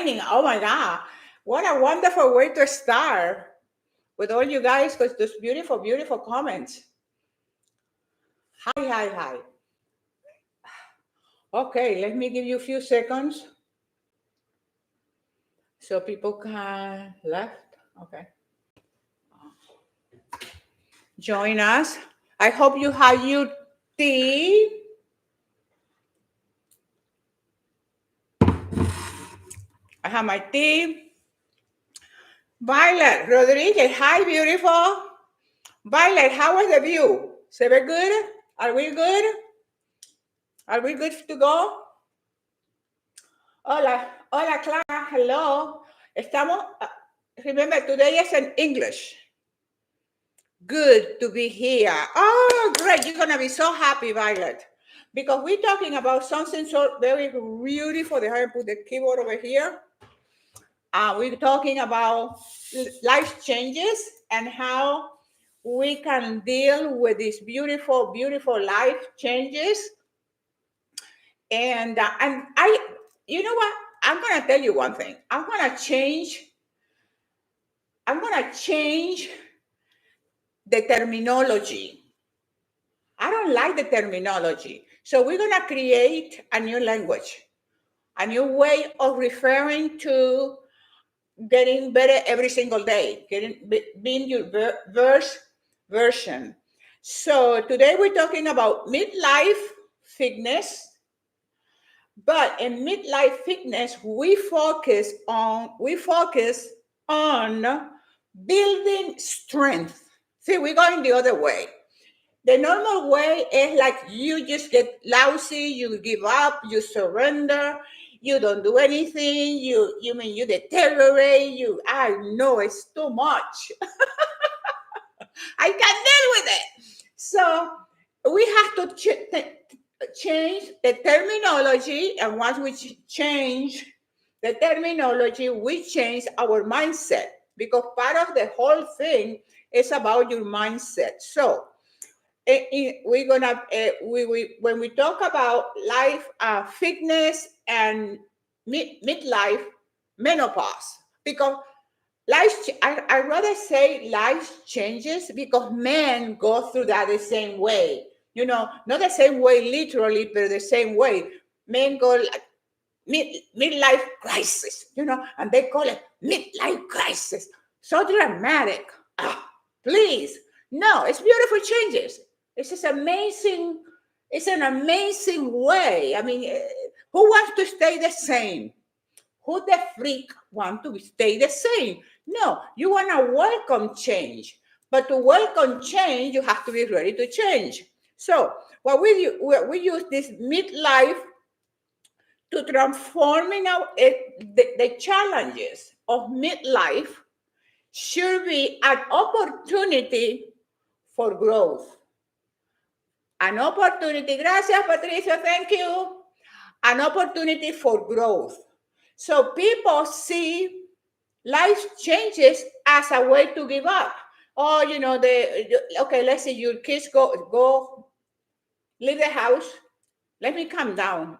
Redefining. Oh my God. What a wonderful way to start with all you guys with those beautiful, beautiful comments. Hi, hi, hi. Okay, let me give you a few seconds so people can left. Okay. Join us. I hope you have your tea. I have my tea. Violet Rodriguez, hi, beautiful. Violet, how was the view? Se ve good? Are we good? Are we good to go? Hola, hola, Clara, hello. Estamos, remember, today is in English. Good to be here. Oh, great. You're going to be so happy, Violet, because we're talking about something so very beautiful. They have put the keyboard over here. We're talking about life changes and how we can deal with these beautiful, beautiful life changes. And I, you know what? I'm going to tell you one thing. I'm going to change the terminology. I don't like the terminology. So we're going to create a new language, a new way of referring to getting better every single day, being your version. So today we're talking about midlife fitness, but in midlife fitness, we focus on building strength. See, we're going the other way. The normal way is like you just get lousy, you give up, you surrender, you don't do anything, you deteriorate, I know it's too much. I can't deal with it. So we have to change the terminology, and once we change the terminology, we change our mindset, because part of the whole thing is about your mindset. So we're gonna when we talk about life fitness and midlife menopause, because I rather say life changes, because men go through that the same way, not the same way literally, but the same way. Men go like midlife crisis, and they call it midlife crisis. So dramatic. Please. No, it's beautiful changes. It's just amazing. It's an amazing way. I mean, who wants to stay the same? Who the freak want to stay the same? No, you want to welcome change. But to welcome change, you have to be ready to change. So what we use this midlife to transforming the challenges of midlife should be an opportunity for growth. An opportunity. Gracias, Patricia. Thank you. An opportunity for growth. So people see life changes as a way to give up. Oh, okay, let's say your kids go leave the house. Let me calm down.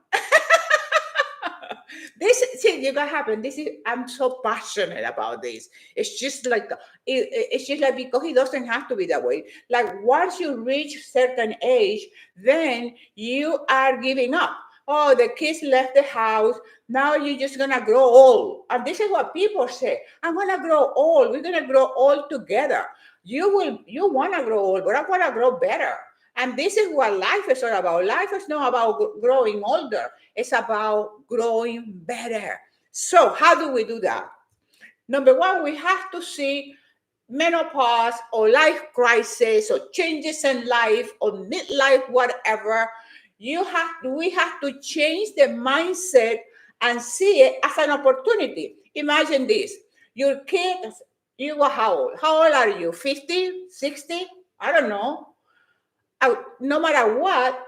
You got happen. I'm so passionate about this. It's just like because it doesn't have to be that way. Like once you reach certain age, then you are giving up. Oh, the kids left the house. Now you're just gonna grow old. And this is what people say. I'm gonna grow old. We're gonna grow old together. You wanna grow old, but I wanna grow better. And this is what life is all about. Life is not about growing older. It's about growing better. So how do we do that? Number one, we have to see menopause or life crisis or changes in life or midlife, whatever. We have to change the mindset and see it as an opportunity. Imagine this. Your kids, you were how old? How old are you? 50, 60? I don't know. No matter what,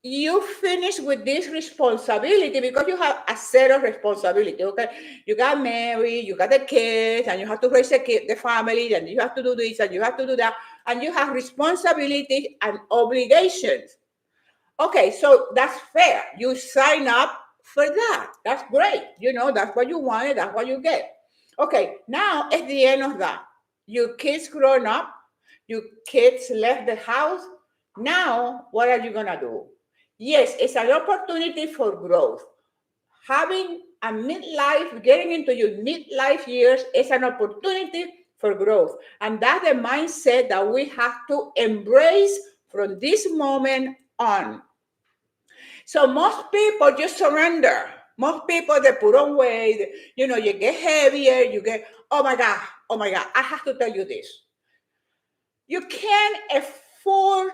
you finish with this responsibility because you have a set of responsibility. Okay, you got married, you got the kids, and you have to raise the family, and you have to do this, and you have to do that, and you have responsibilities and obligations. Okay, so that's fair. You sign up for that. That's great. That's what you wanted. That's what you get. Okay, now at the end of that, your kids grown up, your kids left the house. Now, what are you going to do? Yes, it's an opportunity for growth. Having a midlife, getting into your midlife years is an opportunity for growth. And that's the mindset that we have to embrace from this moment on. So most people just surrender. Most people, they put on weight, you get heavier, oh my God, I have to tell you this. You can't afford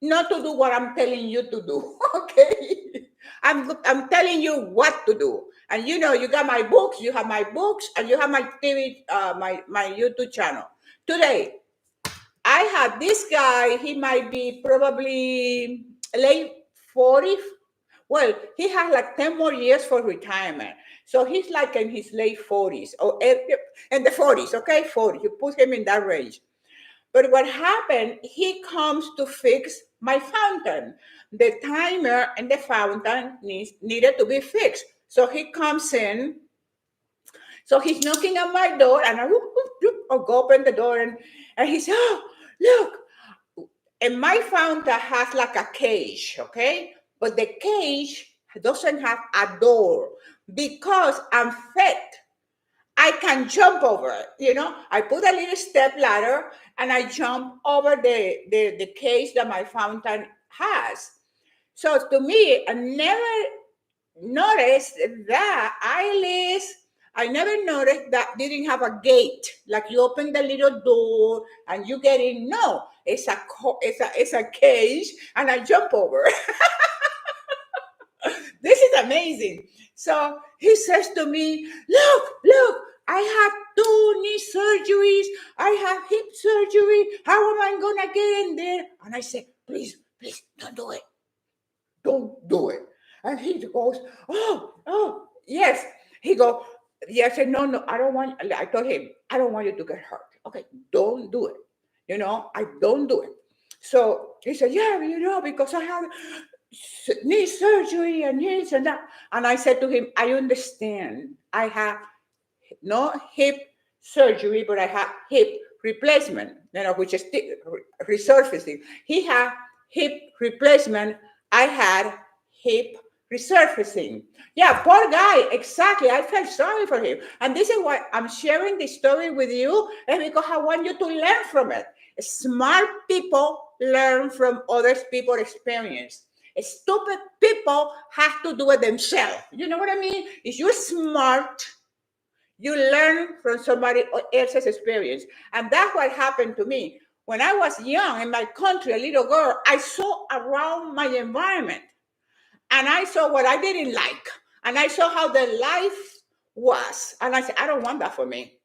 not to do what I'm telling you to do, okay? I'm telling you what to do. And you got my books, you have my books, and you have my TV, my YouTube channel. Today, I had this guy, he might be probably late 40s. Well, he has like 10 more years for retirement. So he's like in his late 40s or in the 40s, okay? 40. You put him in that range. But what happened, he comes to fix my fountain. The timer and the fountain needed to be fixed. So he comes in. So he's knocking on my door, and I go open the door, and he says, oh, look. And my fountain has like a cage, okay? But the cage doesn't have a door because I'm fat. I can jump over it, I put a little step ladder and I jump over the cage that my fountain has. So to me, I never noticed that eyelids. I never noticed that didn't have a gate. Like you open the little door and you get in. No, it's a cage and I jump over. This is amazing. So he says to me, look, I have 2 knee surgeries. I have hip surgery. How am I going to get in there? And I said, please, don't do it. Don't do it. And he goes, oh, yes. He goes, yes. I said, no, I don't want, I told him, I don't want you to get hurt. Okay, don't do it. I don't do it. So he said, yeah, because I have knee surgery and this and that. And I said to him, I understand. I have no hip surgery, but I have hip replacement, which is resurfacing. He had hip replacement. I had hip resurfacing. Yeah, poor guy. Exactly. I felt sorry for him. And this is why I'm sharing this story with you, and because I want you to learn from it. Smart people learn from other people's experience. Stupid people have to do it themselves. You know what I mean? If you're smart, you learn from somebody else's experience. And that's what happened to me. When I was young in my country, a little girl, I saw around my environment and I saw what I didn't like. And I saw how the life was. And I said, I don't want that for me.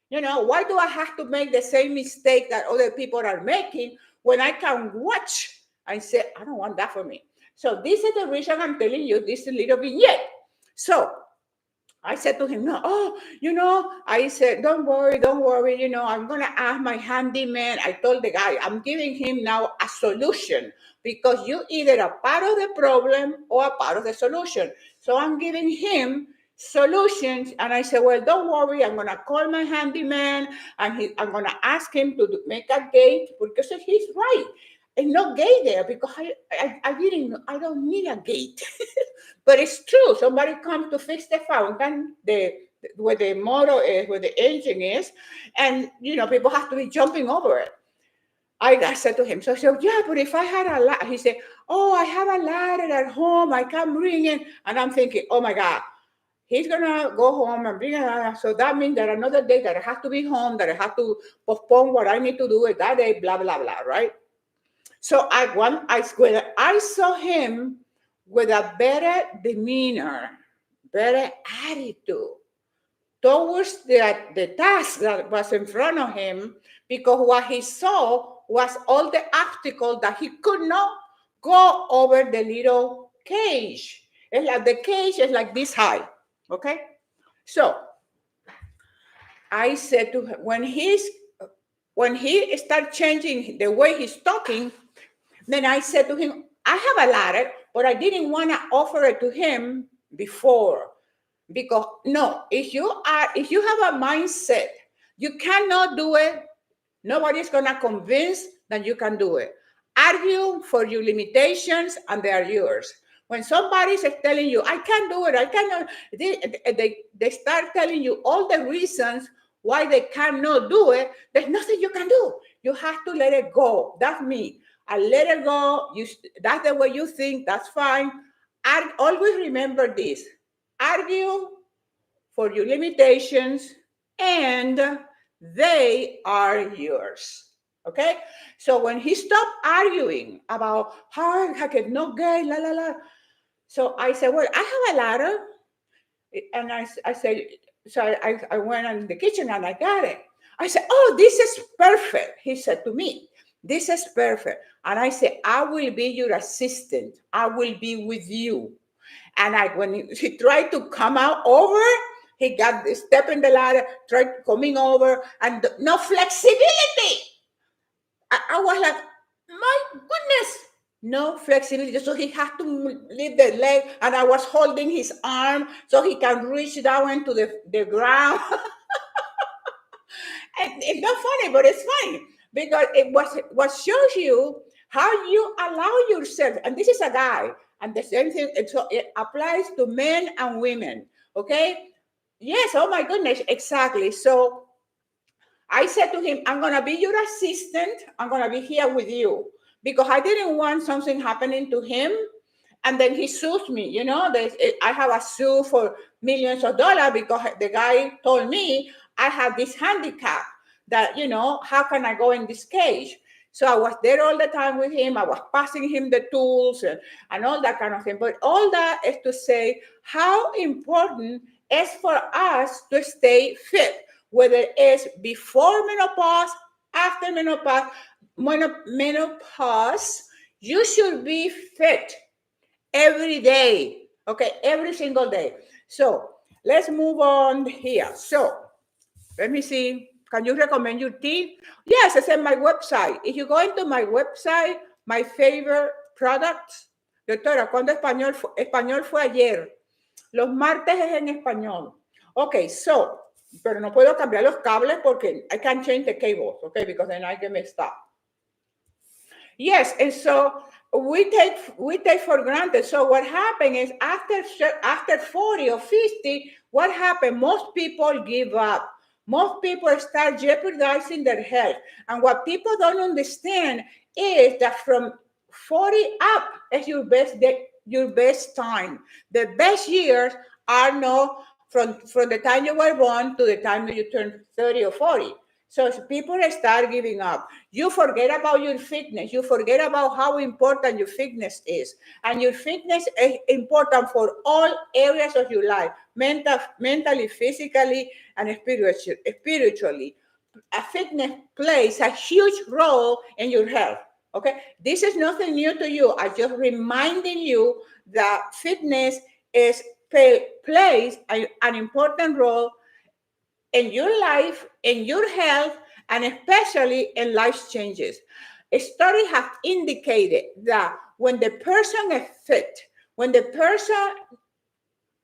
Why do I have to make the same mistake that other people are making when I can watch and say, I don't want that for me. So this is the reason I'm telling you this little vignette. So I said to him, no, I said, don't worry, I'm going to ask my handyman. I told the guy, I'm giving him now a solution because you either a part of the problem or a part of the solution. So I'm giving him solutions. And I said, well, don't worry, I'm going to call my handyman and I'm going to ask him to make a gate because he's right. And no gate there because I don't need a gate. But it's true. Somebody comes to fix the fountain, where the motor is, where the engine is, and people have to be jumping over it. I said to him, so I said, yeah, but if I had a ladder, he said, oh, I have a ladder at home, I can bring it. And I'm thinking, oh my God, he's gonna go home and bring a ladder. So that means that another day that I have to be home, that I have to postpone what I need to do at that day, blah, blah, blah, right? So I saw him with a better demeanor, better attitude towards the task that was in front of him, because what he saw was all the obstacles that he could not go over the little cage. It's like the cage is like this high, okay? So I said to him, when he started changing the way he's talking, then I said to him, I have a ladder, but I didn't want to offer it to him before. Because no, if you have a mindset, you cannot do it. Nobody's gonna convince that you can do it. Argue for your limitations, and they are yours. When somebody is telling you, "I can't do it," I cannot, they start telling you all the reasons why they cannot do it. There's nothing you can do. You have to let it go. That's me. I let it go. That's the way you think. That's fine. And always remember this: argue for your limitations, and they are yours. Okay? So when he stopped arguing about how I can no gay, la la la. So I said, well, I have a ladder. And I said, so I went in the kitchen and I got it. I said, oh, this is perfect. He said to me, this is perfect. And I said, I will be your assistant. I will be with you. And when he tried to come out over, he got the step in the ladder, tried coming over, and no flexibility. I was like, my goodness, no flexibility. So he had to lift the leg, and I was holding his arm so he can reach down into the ground. And it's not funny, but it's funny because it was what shows you how you allow yourself. And this is a guy, and the same thing. So it applies to men and women. Okay. Yes. Oh my goodness. Exactly. So I said to him, I'm going to be your assistant. I'm going to be here with you because I didn't want something happening to him. And then he sues me. You know, I have a suit for millions of dollars because the guy told me I have this handicap that, how can I go in this cage? So I was there all the time with him. I was passing him the tools and all that kind of thing. But all that is to say how important is for us to stay fit, whether it's before menopause, after menopause, you should be fit every day. Okay, every single day. So let's move on here. So let me see. Can you recommend your tea? Yes, it's in my website. If you go into my website, my favorite products, doctora, ¿cuándo español? Español fue ayer. Los martes es en español. Okay, so, pero no puedo cambiar los cables porque I can't change the cables, okay, because then I get messed up. Yes, and so we take for granted. So what happened is after 40 or 50, what happened? Most people give up. Most people start jeopardizing their health. And what people don't understand is that from 40 up is your best time. The best years are not from the time you were born to the time that you turn 30 or 40. So people start giving up. You forget about your fitness. You forget about how important your fitness is. And your fitness is important for all areas of your life, mentally, physically, and spiritually. A fitness plays a huge role in your health. Okay, this is nothing new to you. I'm just reminding you that fitness plays an important role in your life, in your health, and especially in life changes. Studies have indicated that when the person is fit, when the person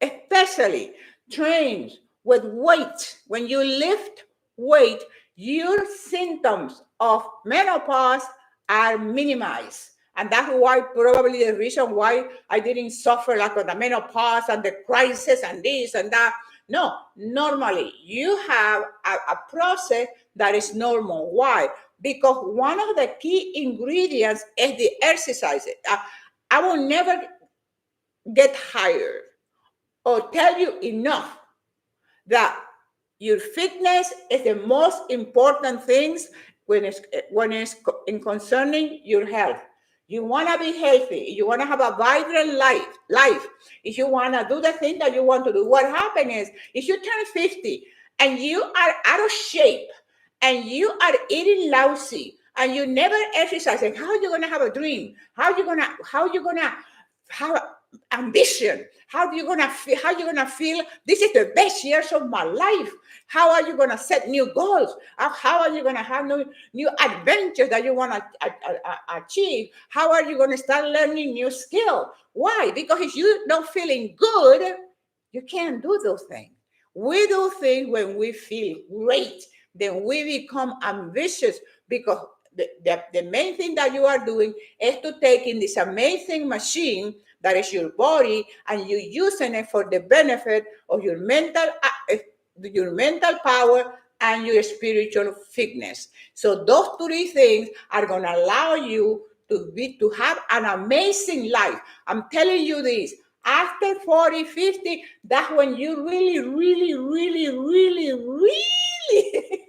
especially trains with weight, when you lift weight, your symptoms of menopause are minimized. And that's why probably the reason why I didn't suffer like the menopause and the crisis and this and that. No, normally you have a process that is normal. Why? Because one of the key ingredients is the exercise. I will never get tired or tell you enough that your fitness is the most important things when it's in concerning your health. You want to be healthy. You want to have a vibrant life. If you want to do the thing that you want to do, what happens is if you turn 50 and you are out of shape and you are eating lousy and you never exercise, how are you going to have a dream? How are you going to have ambition. How are you gonna feel? How are you gonna feel? This is the best years of my life. How are you gonna set new goals? How are you gonna have new adventures that you wanna achieve? How are you gonna start learning new skill? Why? Because if you're not feeling good, you can't do those things. We do things when we feel great. Then we become ambitious because the main thing that you are doing is to take in this amazing machine that is your body, and you using it for the benefit of your mental power and your spiritual fitness. So those three things are going to allow you to have an amazing life. I'm telling you this. After 40, 50, that's when you really, really, really, really, really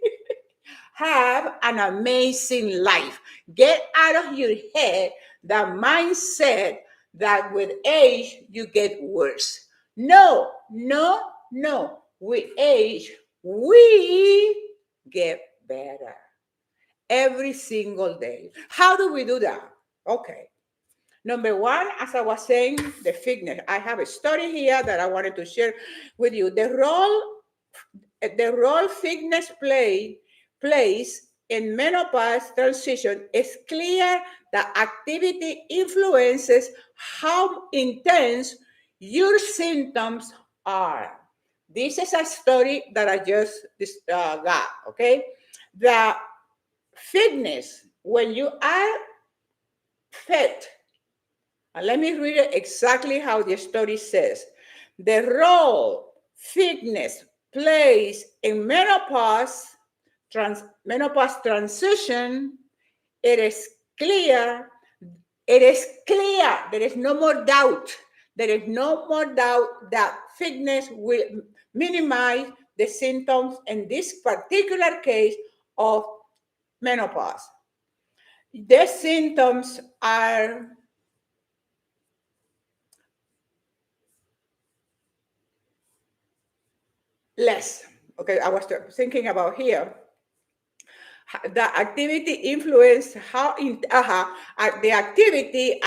have an amazing life. Get out of your head that mindset that with age you get worse. No, no, no. With age, we get better every single day. How do we do that? Okay. Number one, as I was saying, the fitness. I have a story here that I wanted to share with you. The role fitness plays in menopause transition is clear that activity influences how intense your symptoms are. This is a story that I just got, okay? The fitness, when you are fit, and let me read it exactly how the story says. The role fitness plays in menopause transition, it is clear. It is clear. There is no more doubt. There is no more doubt that fitness will minimize the symptoms in this particular case of menopause. The symptoms are less. Okay, I was thinking about here. The activity influence how in the activity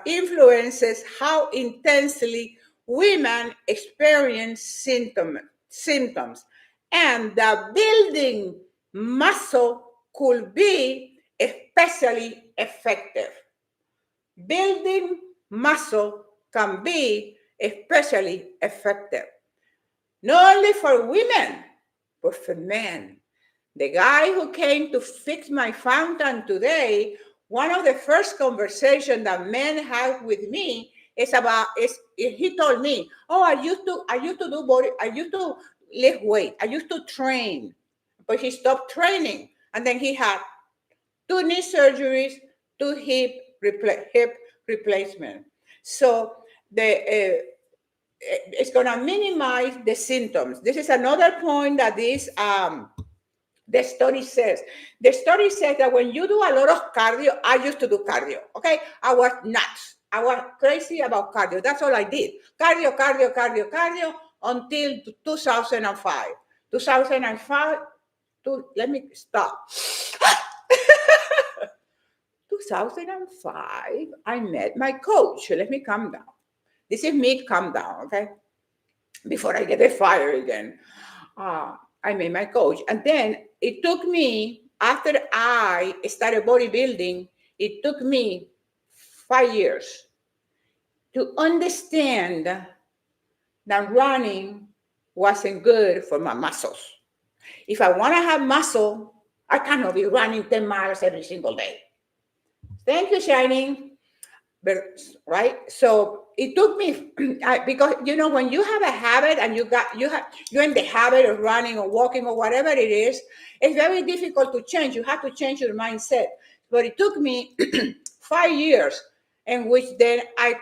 influences how intensely women experience symptoms, and the building muscle could be especially effective. Building muscle can be especially effective, not only for women, but for men. The guy who came to fix my fountain today, one of the first conversations that men have with me is he told me, oh, I used to do body, I used to lift weight, I used to train, but he stopped training, and then he had 2 knee surgeries, 2 hip replacement. So it's going to minimize the symptoms. This is another point that the study says. The study says that when you do a lot of cardio, I used to do cardio, okay? I was nuts. I was crazy about cardio. That's all I did. Cardio, cardio, cardio, cardio until 2005. 2005, let me stop. 2005, I met my coach. Let me calm down. This is me calm down, okay? Before I get a fire again. I met my coach. And then it took me, after I started bodybuilding, it took me 5 years to understand that running wasn't good for my muscles. If I want to have muscle, I cannot be running 10 miles every single day. Thank you, Shining. Right? So it took me because when you have a habit and you're in the habit of running or walking or whatever it is, it's very difficult to change. You have to change your mindset. But it took me 5 years, in which then I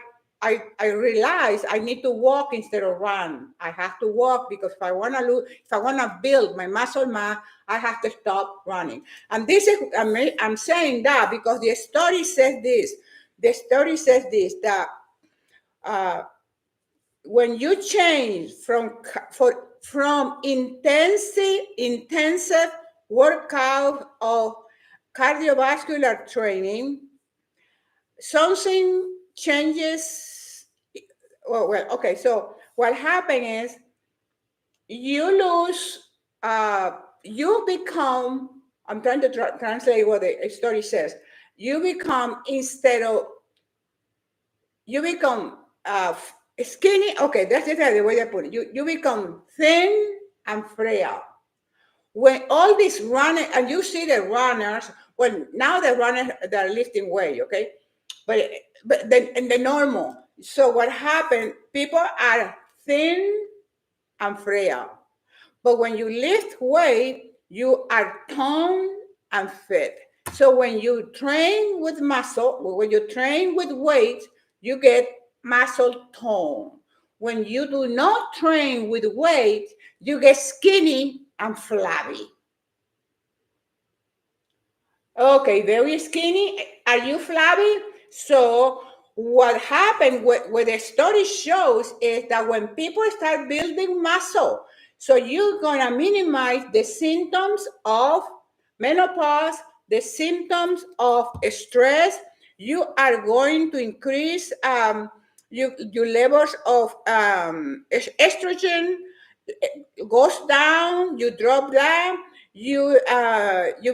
realized I need to walk instead of run. I have to walk because if I want to build my muscle mass, I have to stop running. And this is I'm saying that because the study says this. The study says this, that when you change from intensive workout of cardiovascular training, something changes Okay. So what happened is you lose, you become, I'm trying to translate what the story says. You become, instead of, you become skinny. Okay, that's just the way I put it. You become thin and frail. When all these runners, and you see the runners, well, now the runners that are lifting weight, okay? But in the normal. So what happened, people are thin and frail. But when you lift weight, you are toned and fit. So when you train with muscle, when you train with weight, you get muscle tone. When you do not train with weight, you get skinny and flabby. Okay, very skinny. Are you flabby? So what happened, what the study shows is that when people start building muscle, so you're gonna minimize the symptoms of menopause, the symptoms of stress. You are going to increase your levels of estrogen goes down, you drop down, you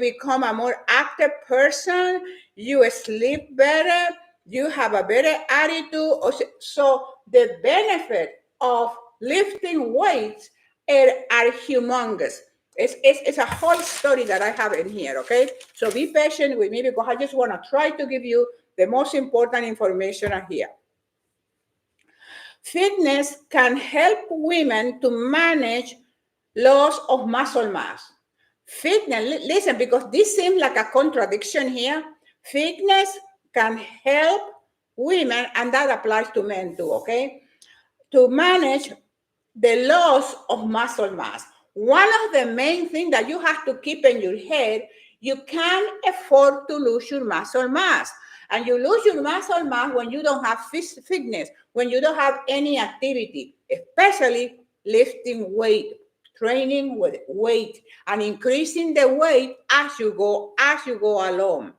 become a more active person, you sleep better, you have a better attitude. So the benefit of lifting weights are humongous. It's a whole story that I have in here, okay? So be patient with me because I just want to try to give you the most important information here. Fitness can help women to manage loss of muscle mass. Fitness, listen, because this seems like a contradiction here. Fitness can help women, and that applies to men too, okay? To manage the loss of muscle mass. One of the main things that you have to keep in your head, you can't afford to lose your muscle mass. And you lose your muscle mass when you don't have fitness, when you don't have any activity, especially lifting weight, training with weight, and increasing the weight as you go along.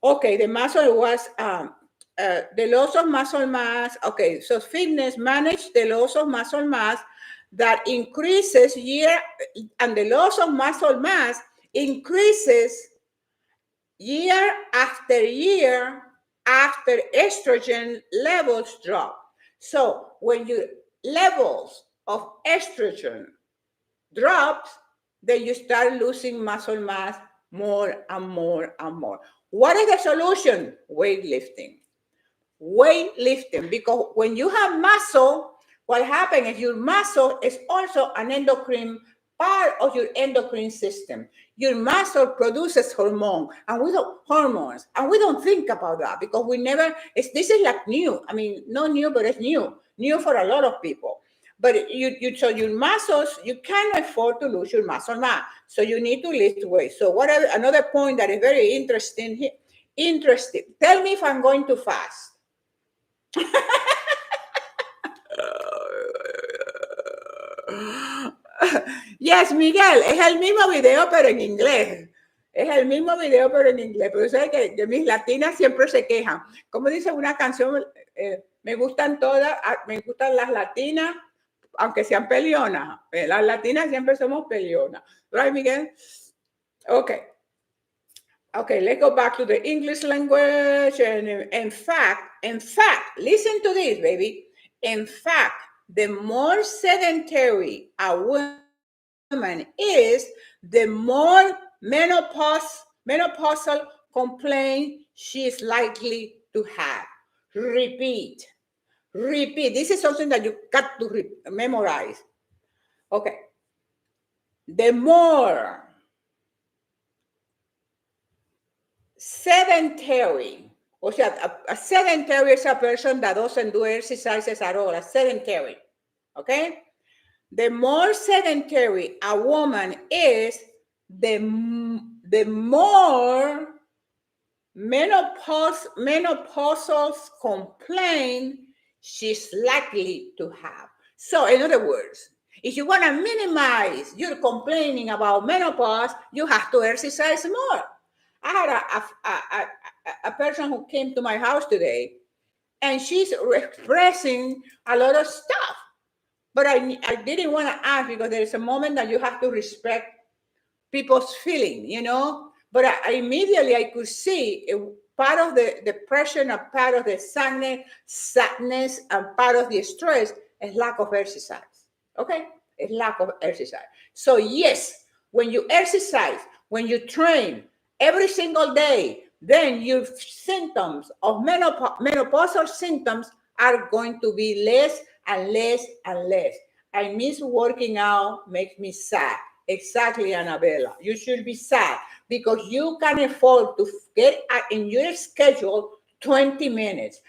Okay, the muscle was the loss of muscle mass. Okay, so fitness manage the loss of muscle mass that increases year, and the loss of muscle mass increases year after year after estrogen levels drop. So when your levels of estrogen drops, then you start losing muscle mass more and more and more. What is the solution? Weightlifting. Weightlifting. Because when you have muscle, what happens is your muscle is also an endocrine part of your endocrine system. Your muscle produces hormones, and we don't think about that because we never. This is like new. I mean, not new, but it's new for a lot of people. But so your muscles, you cannot afford to lose your muscle mass. So you need to lift weight. So whatever, another point that is very interesting here. Interesting. Tell me if I'm going too fast. Yes, Miguel, es el mismo video, pero en inglés. Es el mismo video, pero en inglés. Pero sabes que mis latinas siempre se quejan. Como dice una canción, me gustan todas, me gustan las latinas, aunque sean pelionas. Las latinas siempre somos pelionas. Right, Miguel? Okay. Okay, let's go back to the English language. And in fact, listen to this, baby. In fact, the more sedentary a woman is, the more menopausal complaint she's likely to have. Repeat. Repeat. This is something that you got to memorize. Okay. The more sedentary, o sea, a sedentary is a person that doesn't do exercises at all, a sedentary, okay? The more sedentary a woman is, the more menopausal complaint she's likely to have. So, in other words, if you want to minimize your complaining about menopause, you have to exercise more. I had a person who came to my house today, and she's expressing a lot of stuff. But I didn't want to ask because there's a moment that you have to respect people's feeling, But I immediately I could see part of the depression, a part of the sadness, and part of the stress is lack of exercise. Okay, it's lack of exercise. So yes, when you exercise, when you train every single day, then your symptoms of menopausal symptoms are going to be less and less and less. I miss working out, makes me sad. Exactly, Annabella. You should be sad because you can afford to get in your schedule 20 minutes.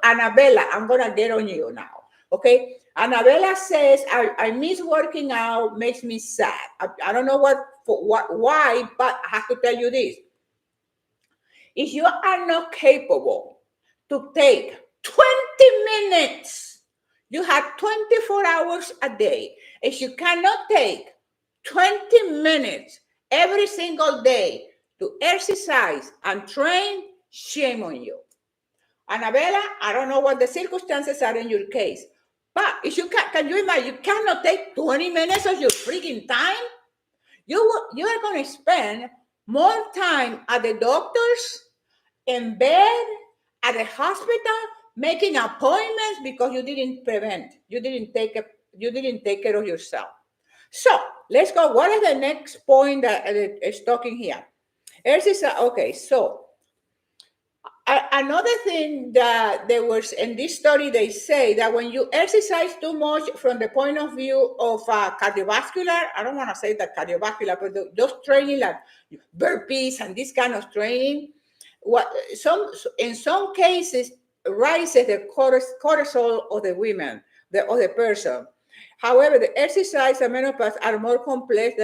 Annabella, I'm gonna get on you now. Okay. Annabella says, I miss working out, makes me sad. I don't know why, but I have to tell you this. If you are not capable to take 20 minutes, you have 24 hours a day. If you cannot take 20 minutes every single day to exercise and train, shame on you. Annabella, I don't know what the circumstances are in your case, but if you can you imagine, you cannot take 20 minutes of your freaking time? You are going to spend more time at the doctor's, in bed, at the hospital, making appointments because you didn't prevent, you didn't take care of yourself. So let's go. What is the next point that is talking here? Exercise. Okay, so another thing that there was in this study, they say that when you exercise too much from the point of view of cardiovascular, I don't want to say that cardiovascular, but those training like burpees and this kind of training, what in some cases rises the cortisol of the women, of the person. However, the exercise and menopause are more complex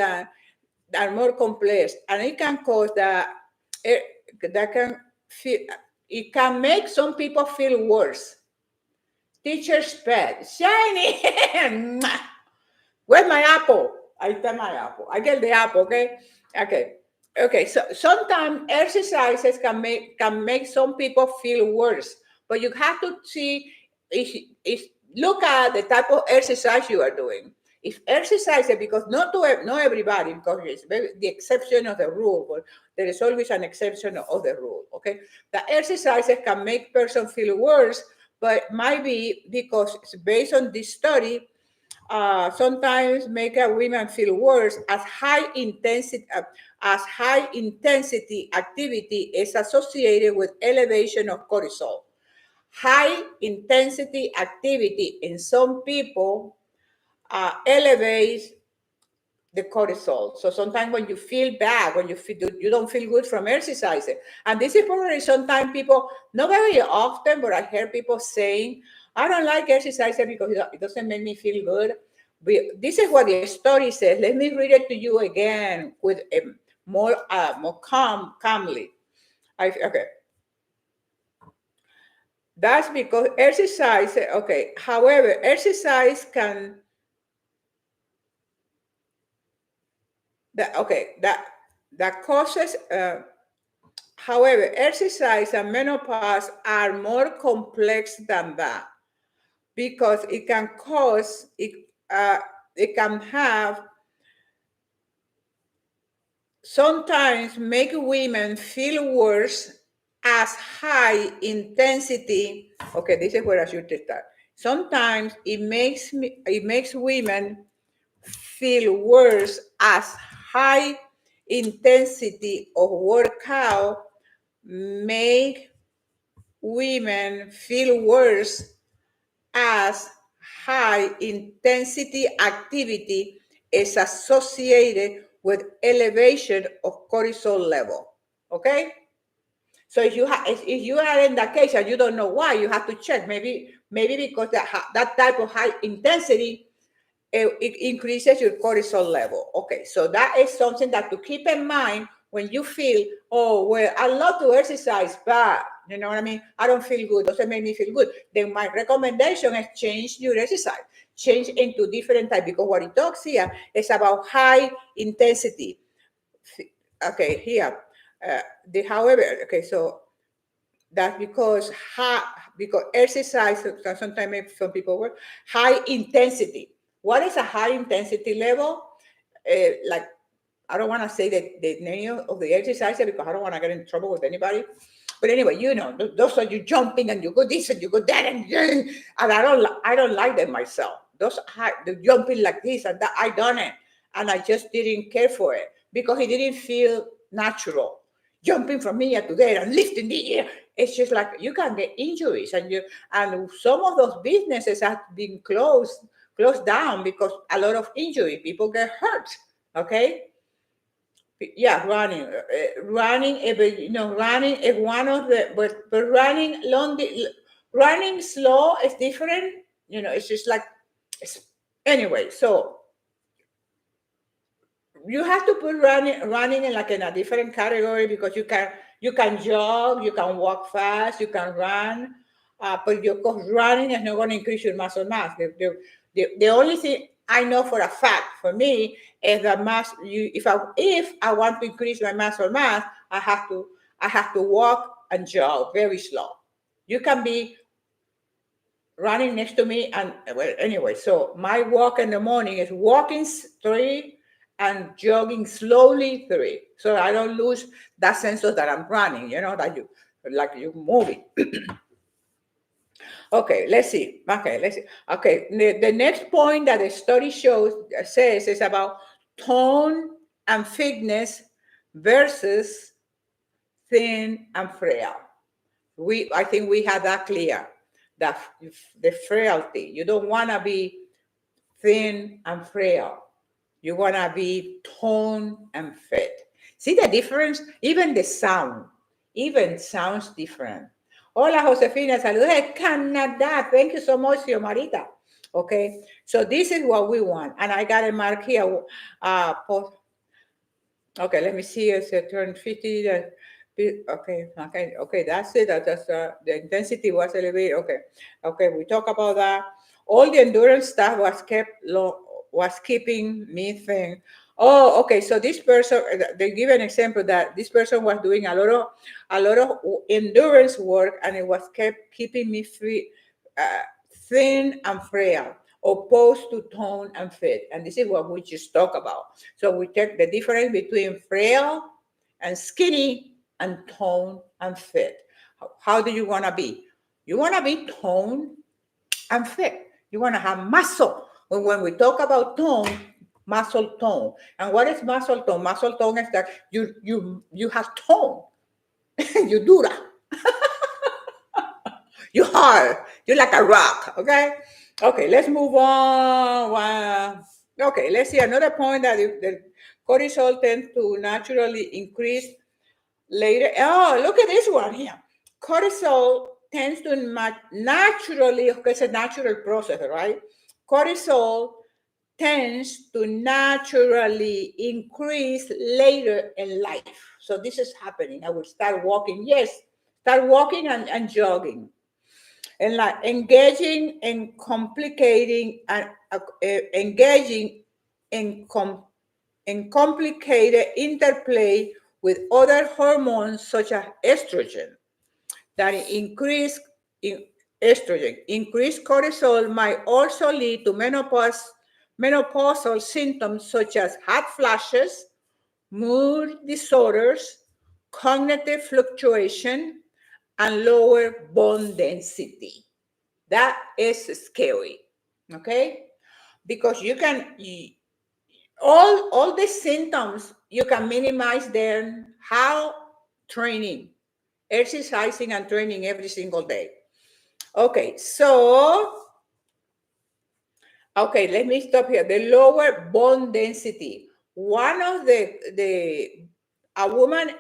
and it can cause that can feel, it can make some people feel worse. Teacher's pet, shiny. Where's my apple? I take my apple. I get the apple, okay? Okay. Okay, so sometimes exercises can make some people feel worse, but you have to see if look at the type of exercise you are doing. If exercise, because not everybody, because it's the exception of the rule, but there is always an exception of the rule. Okay, the exercises can make person feel worse, but might be because it's based on this study sometimes make a woman feel worse as high intensity activity is associated with elevation of cortisol. High intensity activity in some people elevates the cortisol. So sometimes when you feel bad, when you don't feel good from exercising, and this is probably sometimes people, not very often, but I hear people saying, I don't like exercising because it doesn't make me feel good. This is what the story says. Let me read it to you again with more calmly. Okay. That's because exercise, okay. However, exercise can that causes however, exercise and menopause are more complex than that because it can have sometimes make women feel worse as high intensity. Okay, this is where I should start. Sometimes it makes women feel worse as high intensity of workout make women feel worse as high intensity activity is associated with elevation of cortisol level. Okay? So if you are in that case and you don't know why, you have to check. Maybe because that type of high intensity it increases your cortisol level. Okay, so that is something that to keep in mind when you feel, oh, well, I love to exercise, but you know what I mean? I don't feel good, doesn't make me feel good. Then my recommendation is change your exercise, change into different type, because what it talks here is about high intensity. Okay, here, however, okay, so That's because exercise sometimes some people work high intensity. What is a high intensity level? Like I don't want to say the name of the exercise because I don't want to get in trouble with anybody. But anyway, those are you jumping and you go this and you go that and I don't like them myself. Those the jumping like this and that I done it and I just didn't care for it because it didn't feel natural. Jumping from here to there and lifting the air. It's just like you can get injuries and some of those businesses have been closed down because a lot of injury. People get hurt. Okay, yeah, running running is one of the but running slow is different. It's just like it's, anyway. So you have to put running in like in a different category because you can jog, you can walk fast, you can run, but your course running is not going to increase your muscle mass. The only thing I know for a fact for me is that if I want to increase my muscle mass, I have to walk and jog very slow. You can be running next to me and well anyway, so my walk in the morning is walking 3 and jogging slowly 3, so I don't lose that sense of that I'm running, that you moving. Okay, let's see. Okay, the next point that the study says is about tone and fitness versus thin and frail. I think we have that clear. That the frailty. You don't want to be thin and frail. You want to be toned and fit. See the difference? Even sounds different. Hola, Josefina. Saludos de Canadá. Thank you so much, Marita. Okay, so this is what we want. And I got a mark here. Okay, let me see. It's turned 50. Okay. That's it. That's the intensity was elevated. Okay. We talk about that. All the endurance stuff was keeping me thin. Oh, okay. So this person, they give an example that this person was doing a lot of endurance work, and it was kept keeping me thin and frail, opposed to tone and fit. And this is what we just talk about. So we take the difference between frail and skinny and tone and fit. How do you want to be? You want to be toned and fit. You want to have muscle. When we talk about tone, muscle tone. And what is muscle tone? Muscle tone is that you have tone. You do that. You hard. You're like a rock. Okay, let's move on. Okay, let's see another point that the cortisol tends to naturally increase later. Oh, look at this one here. Cortisol tends to naturally, okay, it's a natural process, right? Cortisol tends to naturally increase later in life. So this is happening. I will start walking. Yes, start walking and jogging. And like engaging in complicating and engaging in complicated interplay with other hormones such as estrogen that in estrogen. Increased cortisol might also lead to menopausal symptoms such as hot flashes, mood disorders, cognitive fluctuation, and lower bone density. That is scary, okay? Because all the symptoms you can minimize them. How? Training, exercising and training every single day. Okay, let me stop here. The lower bone density. One of a woman,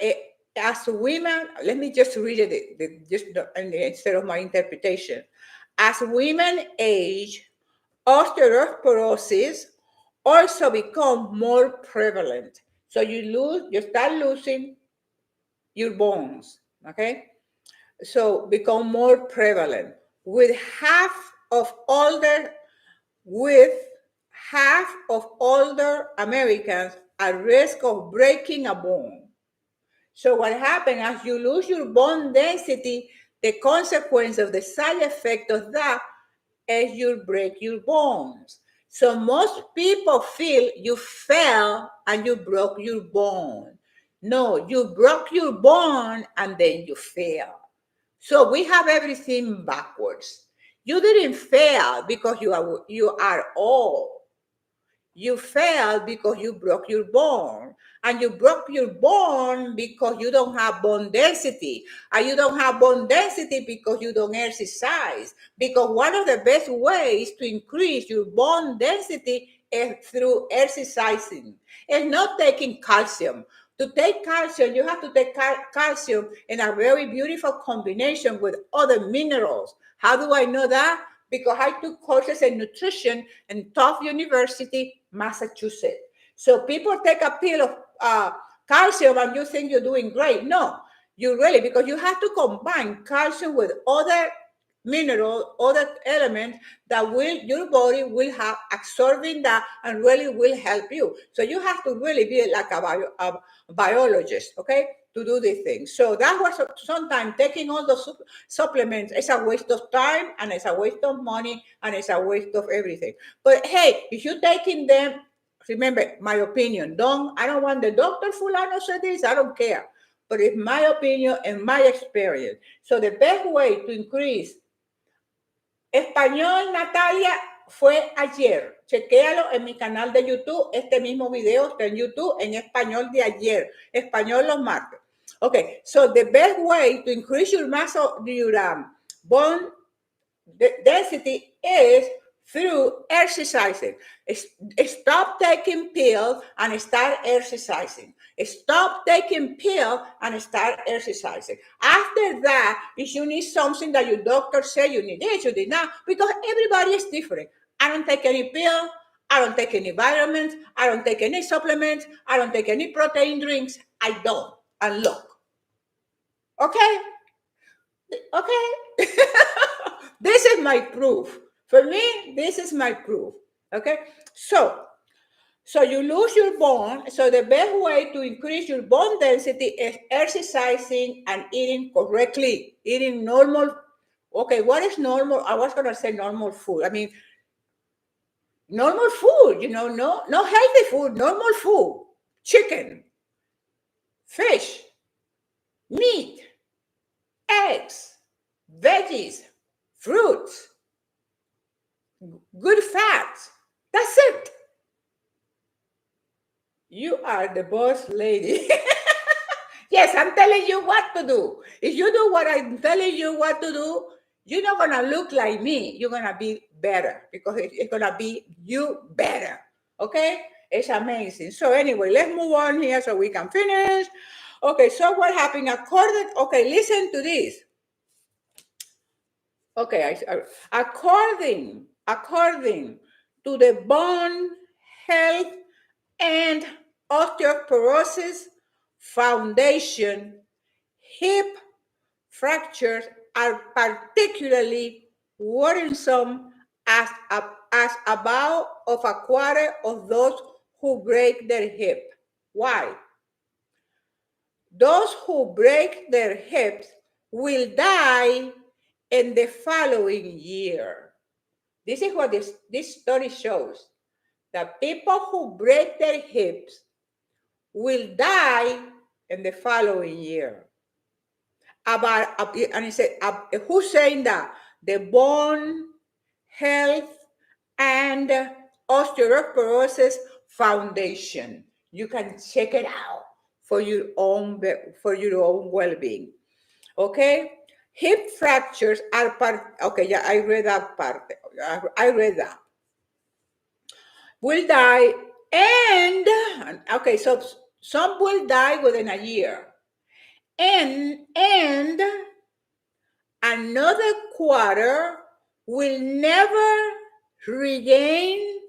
as women, let me just read it, instead of my interpretation. As women age, osteoporosis also become more prevalent. So you start losing your bones, okay? So become more prevalent with with half of older Americans at risk of breaking a bone. So what happens as you lose your bone density, the consequence of the side effect of that is you break your bones. So most people feel you fell and you broke your bone. No, you broke your bone and then you fell. So we have everything backwards. You didn't fail because you are old. You failed because you broke your bone. And you broke your bone because you don't have bone density. And you don't have bone density because you don't exercise. Because one of the best ways to increase your bone density is through exercising. It's not taking calcium. To take calcium, you have to take calcium in a very beautiful combination with other minerals. How do I know that? Because I took courses in nutrition in Tufts University, Massachusetts. So people take a pill of calcium and you think you're doing great. No, you really, because you have to combine calcium with other mineral, other elements that will your body will have absorbing that and really will help you. So you have to really be like a biologist, okay, to do these things. So that was sometimes taking all the supplements is a waste of time and it's a waste of money and it's a waste of everything. But hey, if you're taking them, remember my opinion. I don't want the doctor fulano said this, I don't care. But it's my opinion and my experience. So the best way to increase español, Natalia, fue ayer. Chequéalo en mi canal de YouTube. Este mismo video está en YouTube en español de ayer. Español los martes. Okay, so the best way to increase your muscle, your bone density is through exercising. Stop taking pills and start exercising. Stop taking pills and start exercising. After that, if you need something that your doctor said you need this, you did not, because everybody is different. I don't take any pill. I don't take any vitamins. I don't take any supplements. I don't take any protein drinks. I don't. And look. Okay? Okay? This is my proof. For me, this is my proof. Okay? So you lose your bone. So the best way to increase your bone density is exercising and eating correctly. Eating normal. Okay, what is normal? I was gonna say normal food. I mean normal food, no healthy food, normal food. Chicken, fish, meat, eggs, veggies, fruits, good fats. That's it. You are the boss lady. Yes, I'm telling you what to do. If you do what I'm telling you what to do, you're not going to look like me. You're going to be better because it's going to be you better. Okay? It's amazing. So anyway, let's move on here so we can finish. Okay, so what happened? Okay, listen to this. Okay, according to the Bone Health and Osteoporosis Foundation, hip fractures are particularly worrisome as about of a quarter of those who break their hip. Why? Those who break their hips will die in the following year. This is what this study shows. That people who break their hips will die in the following year. And he said, who's saying that? The Bone Health and Osteoporosis Foundation. You can check it out for your own well-being. Okay, hip fractures are part. Okay, yeah, I read that part. I read that. Will die, and okay, so some will die within a year, and another quarter will never regain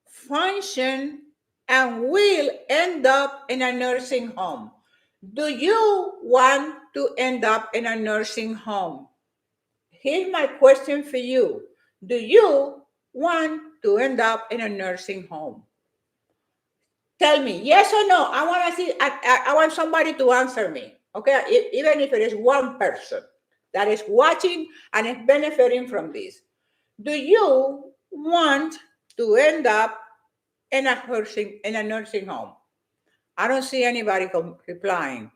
function and will end up in a nursing home. Do you want to end up in a nursing home? Here's my question for you. Do you want to end up in a nursing home? Tell me, yes or no. I want to see. I want somebody to answer me. Okay, even if it is one person. that is watching and is benefiting from this. Do you want to end up in a nursing home? I don't see anybody replying.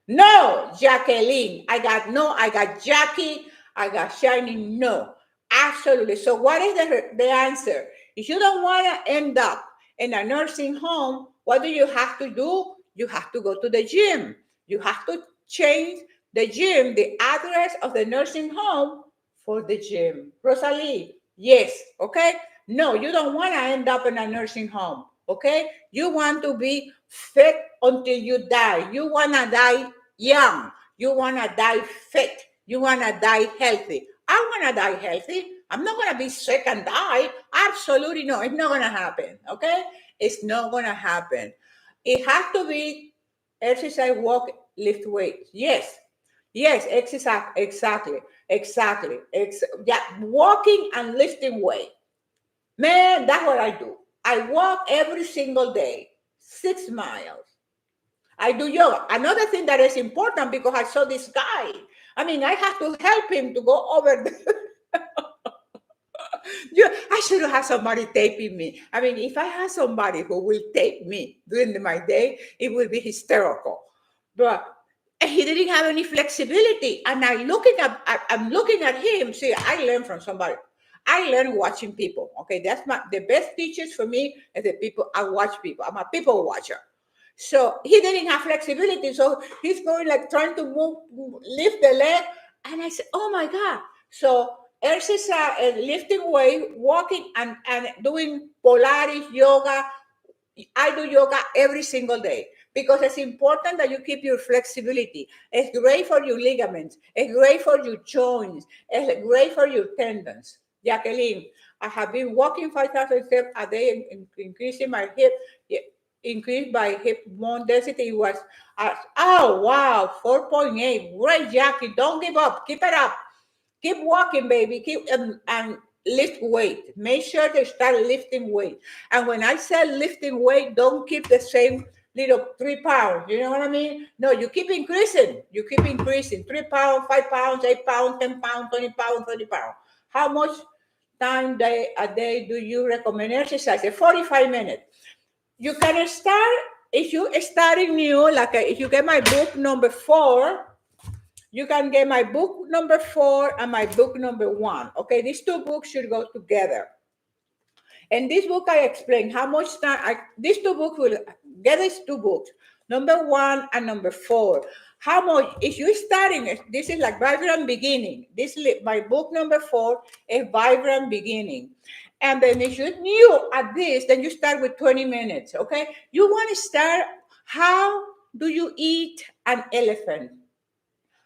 No, Jacqueline. I got no. I got Jackie. I got Shining. No, absolutely. So, what is the answer? If you don't want to end up in a nursing home, what do you have to do? You have to go to the gym. You have to change the gym, the address of the nursing home for the gym. Rosalie, yes. Okay. No, you don't want to end up in a nursing home. Okay. You want to be fit until you die. You want to die young. You want to die fit. You want to die healthy. I want to die healthy. I'm not going to be sick and die. Absolutely no. It's not going to happen. Okay? It's not going to happen. It has to be exercise, walk, lift weights. Yes. Yes, exercise, exactly. Exactly. Yeah, walking and lifting weight. Man, that's what I do. I walk every single day, 6 miles. I do yoga. Another thing that is important because I saw this guy. I mean, I have to help him to go over the. I should have somebody taping me. I mean, if I had somebody who will tape me during my day, it would be hysterical. But he didn't have any flexibility. And I'm looking at him. See, I learn from somebody. I learn watching people. Okay, that's the best teachers for me is the people I watch people. I'm a people watcher. So he didn't have flexibility. So he's going like trying to move, lift the leg. And I said, oh my God. So exercise, lifting weight, walking and doing Polaris yoga. I do yoga every single day because it's important that you keep your flexibility. It's great for your ligaments. It's great for your joints. It's great for your tendons. Jacqueline, I have been walking 5,000 steps a day, increasing my hip, increased by hip bone density. It was, oh wow, 4.8. Great, Jackie. Don't give up. Keep it up. Keep walking, baby. Keep and lift weight. Make sure to start lifting weight. And when I say lifting weight, don't keep the same little 3 pounds. You know what I mean? No, you keep increasing. You keep increasing. 3 pounds, 5 pounds, 8 pounds, 10 pounds, 20 pounds, 30 pounds. How much time a day do you recommend exercise? 45 minutes. You can start if you starting new, like if you get my book number 4. You can get my book number 4 and my book number 1. Okay, these two books should go together. In this book, I explain how much time these two books will get these two books, number 1 and number 4. How much, if you're starting, this is like Vibrant Beginning. This is my book number 4 is Vibrant Beginning. And then if you're new at this, then you start with 20 minutes, okay? You want to start, how do you eat an elephant?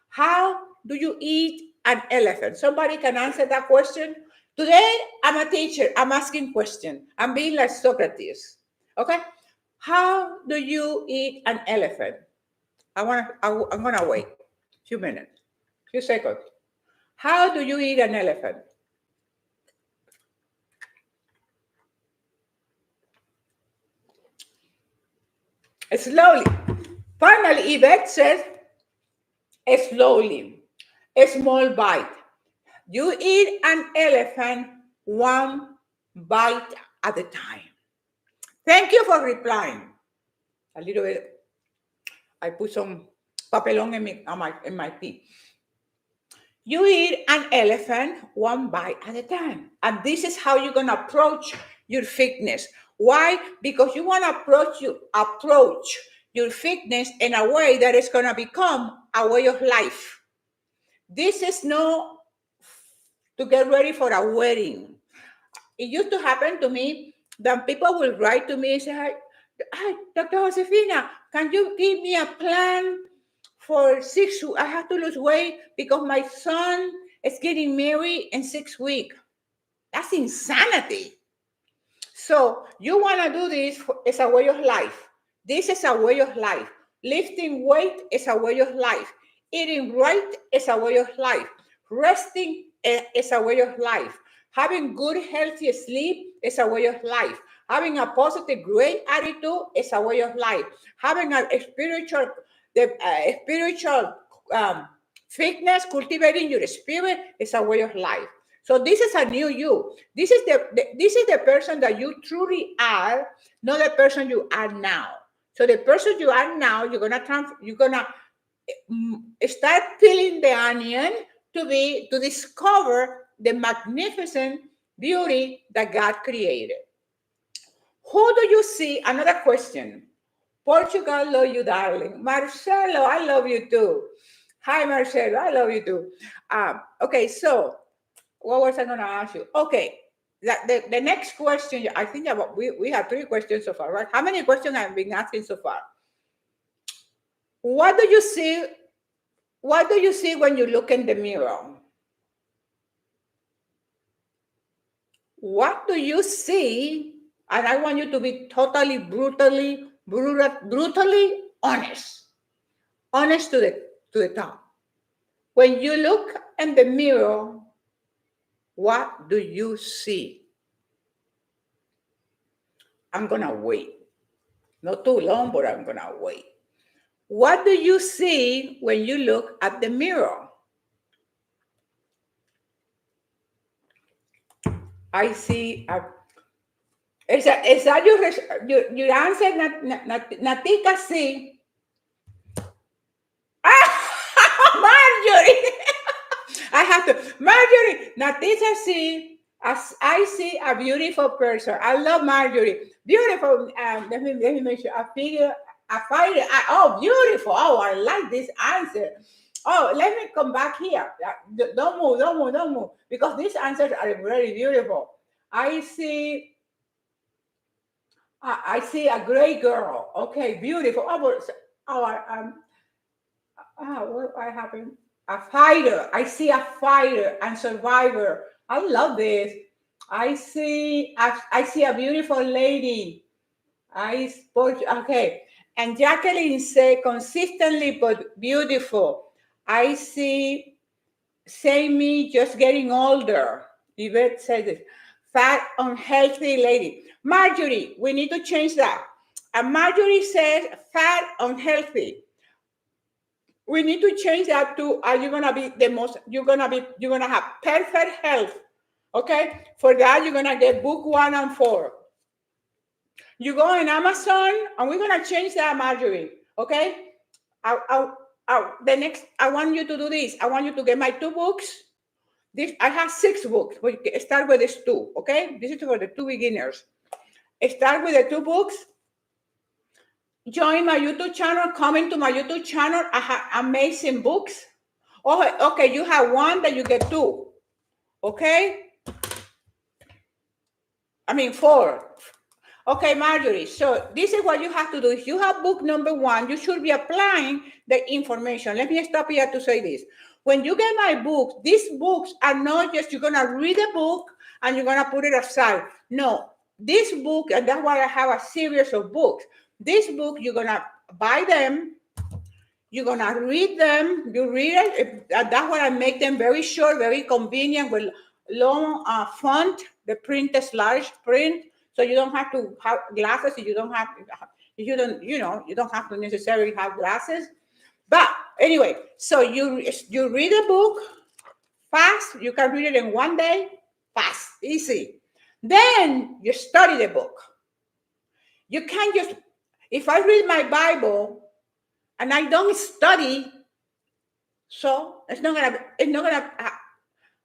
How do you eat an elephant? Somebody can answer that question. Today, I'm a teacher. I'm asking questions. I'm being like Socrates. Okay? How do you eat an elephant? I'm gonna wait a few minutes, few seconds. How do you eat an elephant? Slowly. Finally, Yvette says, slowly, a small bite. You eat an elephant one bite at a time. Thank you for replying. A little bit, I put some papelón in my tea. You eat an elephant one bite at a time. And this is how you're going to approach your fitness. Why? Because you want to approach your fitness in a way that is going to become a way of life. This is not to get ready for a wedding. It used to happen to me that people will write to me and say, hi, Dr. Josefina, can you give me a plan for 6 weeks? I have to lose weight because my son is getting married in 6 weeks. That's insanity. So you want to do this as a way of life. This is a way of life. Lifting weight is a way of life. Eating right is a way of life. Resting is a way of life. Having good, healthy sleep is a way of life. Having a positive, great attitude is a way of life. Having a spiritual Fitness, cultivating your spirit, is a way of life. So this is a new you. This is the person that you truly are, not the person you are now. So the person you are now, you're gonna start peeling the onion to discover the magnificent beauty that God created. Who do you see? Another question. Portugal, love you, darling. Marcelo, I love you too. Hi, Marcelo, I love you too. Okay, so what was I going to ask you? Okay, the next question, I think about we have three questions so far, right? How many questions I've been asking so far? What do you see? What do you see when you look in the mirror? What do you see? And I want you to be totally, brutally honest. Honest to the top. When you look in the mirror, what do you see? I'm gonna wait. Not too long, but I'm gonna wait. What do you see when you look at the mirror? I see a. Is that your answer? Natika see. Marjorie! I have to. Marjorie, Natika see. As I see a beautiful person. I love Marjorie. Beautiful. Let me make sure. A figure. A fighter. Oh, beautiful. Oh, I like this answer. Oh, let me come back here. Don't move. Don't move. Don't move. Because these answers are very beautiful. I see. I see a great girl. Okay, beautiful. Oh, what I happened? A fighter. I see a fighter and survivor. I love this. I see a beautiful lady. Okay. And Jacqueline said consistently but beautiful. I say me just getting older. Yvette said this. Fat, unhealthy lady. Marjorie, we need to change that. And Marjorie says fat, unhealthy. We need to change that to are you gonna be the most you're gonna have perfect health. Okay? For that, you're gonna get book 1 and 4. You go on Amazon and we're gonna change that, Marjorie. Okay? The next I want you to do this. I want you to get my 2 books. This I have 6 books. We start with these 2, okay? This is for the 2 beginners. Start with the 2 books. Join my YouTube channel. Come into my YouTube channel. I have amazing books. Oh, okay, you have 1 that you get 2. Okay? I mean 4. Okay, Marjorie. So this is what you have to do. If you have book number 1, you should be applying the information. Let me stop here to say this. When you get my books, these books are not just you're gonna read a book and you're gonna put it aside. No, this book, and that's why I have a series of books. This book, you're gonna buy them, you're gonna read them, you read it. That's why I make them very short, very convenient with long font. The print is large print, so you don't have to have glasses. You don't have to necessarily have glasses. But anyway, so you read a book fast. You can read it in 1 day, fast, easy. Then you study the book. You can't just, if I read my Bible and I don't study, so it's not gonna,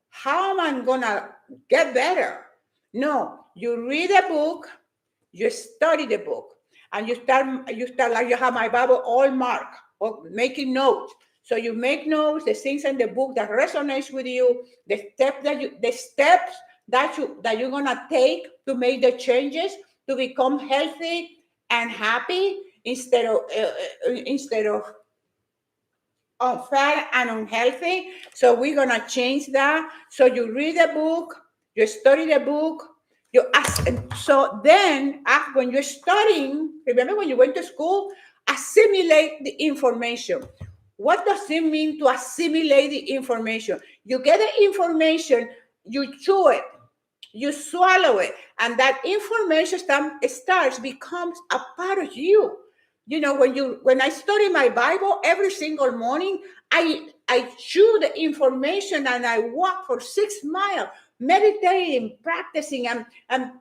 how am I gonna get better? No, you read a book, you study the book, and you start like you have my Bible all marked or making notes. So you make notes, the things in the book that resonates with you, the steps that you're gonna take to make the changes to become healthy and happy instead of fat and unhealthy. So we're gonna change that. So you read the book, you study the book, you ask. So then, when you're studying, remember when you went to school, assimilate the information. What does it mean to assimilate the information? You get the information, you chew it, you swallow it, and that information becomes a part of you. When I study my Bible every single morning, I I chew the information and I walk for 6 miles, meditating, practicing, and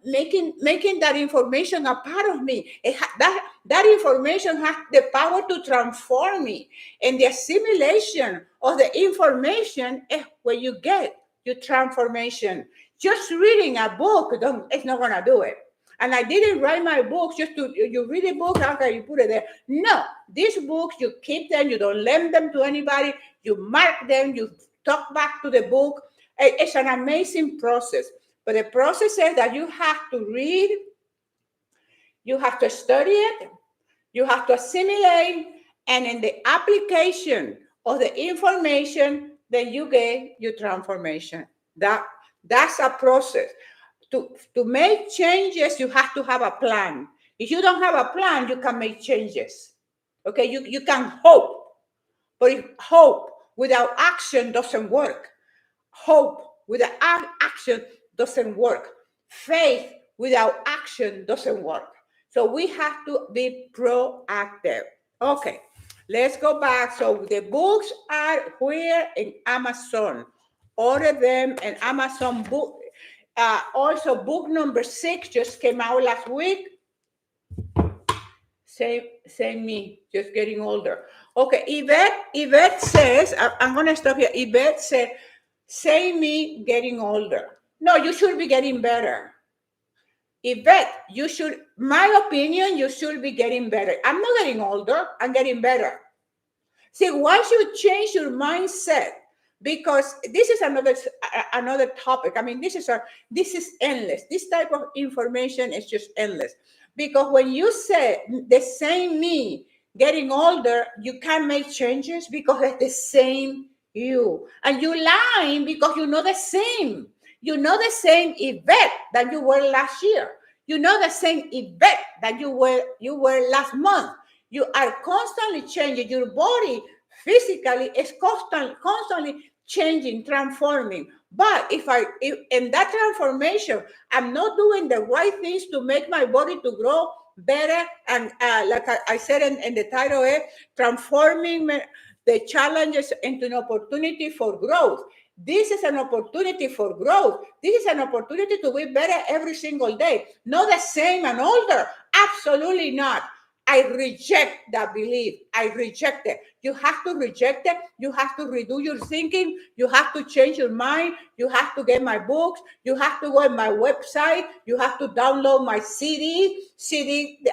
making that information a part of me. That information has the power to transform me. And the assimilation of the information is where you get your transformation. Just reading a book, it's not going to do it. And I didn't write my books just to, you read a book, okay, you put it there. No, these books, you keep them, you don't lend them to anybody, you mark them, you talk back to the book. It's an amazing process. But the process is that you have to read, you have to study it, you have to assimilate, and in the application of the information, then you get your transformation. That's a process. To make changes, you have to have a plan. If you don't have a plan, you can make changes. Okay, you can hope, but if hope without action doesn't work. Hope without action doesn't work. Faith without action doesn't work. So we have to be proactive. Okay, let's go back. So the books are where in Amazon. Order them in Amazon book. Also, book number 6 just came out last week. Same me, just getting older. Okay, Yvette says, I'm going to stop here. Yvette said, say me getting older. No, you should be getting better. Yvette, my opinion, you should be getting better. I'm not getting older, I'm getting better. See, once you change your mindset, because this is another topic. I mean, this is endless. This type of information is just endless. Because when you say the same me getting older, you can't make changes because it's the same you. And you're lying because you know the same. You know the same Yvette that you were last year. You know the same Yvette that you were last month. You are constantly changing. Your body physically is constantly changing, transforming. But if in that transformation, I'm not doing the right things to make my body to grow better, and like I said in the title, transforming the challenges into an opportunity for growth. This is an opportunity for growth. This is an opportunity to be better every single day. Not the same and older. Absolutely not. I reject that belief. I reject it. You have to reject it. You have to redo your thinking. You have to change your mind. You have to get my books. You have to go on my website. You have to download my CD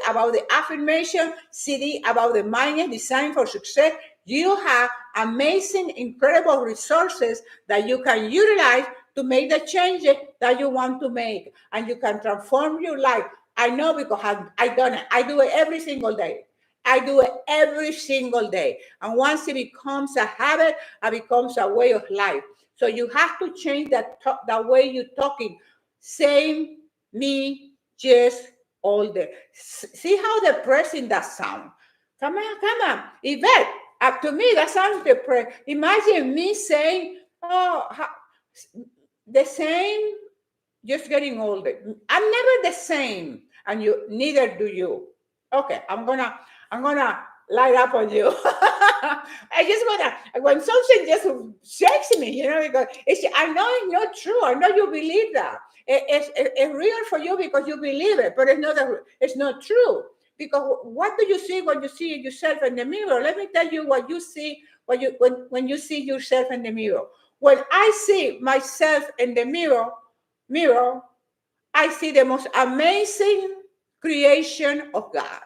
about the affirmation, CD about the mind and design for success. You have amazing, incredible resources that you can utilize to make the changes that you want to make. And you can transform your life. I know because I've done it. I do it every single day. I do it every single day. And once it becomes a habit, it becomes a way of life. So you have to change that way you're talking. Same, me, just older. See how depressing that sounds. Come on. Yvette, up to me, that sounds depressing. Imagine me saying, the same, just getting older. I'm never the same, and neither do you. Okay, I'm gonna light up on you. I just when something just shakes me, because I know it's not true. I know you believe that. It's real for you because you believe it, but it's not true. Because what do you see when you see yourself in the mirror? Let me tell you what you see when you see yourself in the mirror. When I see myself in the mirror, I see the most amazing creation of God.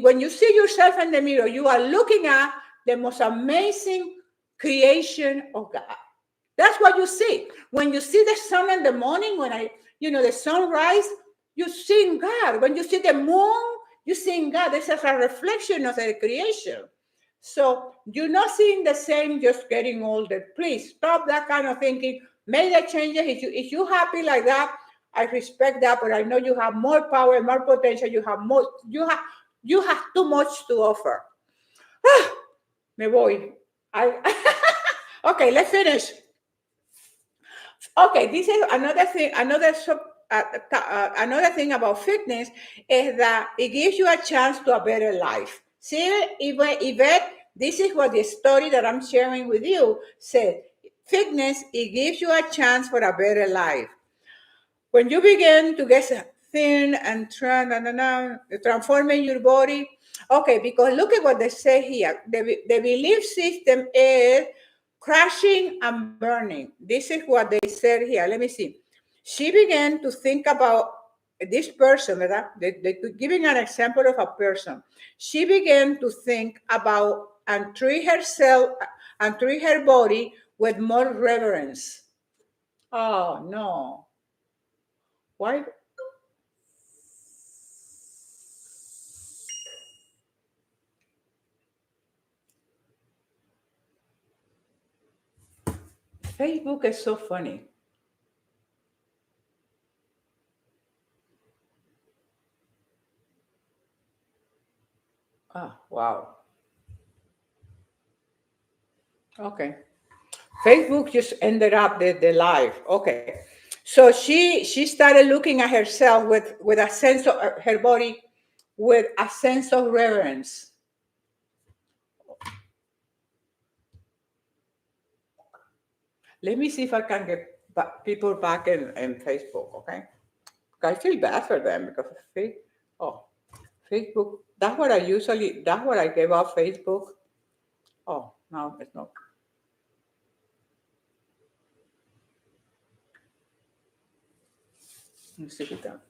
When you see yourself in the mirror, you are looking at the most amazing creation of God. That's what you see. When you see the sun in the morning, the sunrise, you see God. When you see the moon, you see God. This is a reflection of the creation. So you're not seeing the same, just getting older. Please stop that kind of thinking. Make the changes. If you're happy like that, I respect that, but I know you have more power, more potential. You have more. You have too much to offer. Me voy. Okay, let's finish. Okay, this is another thing. Another thing about fitness is that it gives you a chance to a better life. See, Yvette, This is what the story that I'm sharing with you said. Fitness, it gives you a chance for a better life. When you begin to get thin and transforming your body, okay, because look at what they say here. The belief system is crashing and burning. This is what they said here. Let me see. She began to think about this person, ¿verdad? They giving an example of a person. She began to think about and treat herself and treat her body with more reverence. Oh no. Why? Facebook is so funny. Ah, wow. Okay. Facebook just ended up the live. Okay. So she started looking at herself with a sense of her body with a sense of reverence. Let me see if I can get people back in Facebook, okay? I feel bad for them because oh, Facebook, that's what I gave up Facebook. Oh, no, it's not. Let's see if we can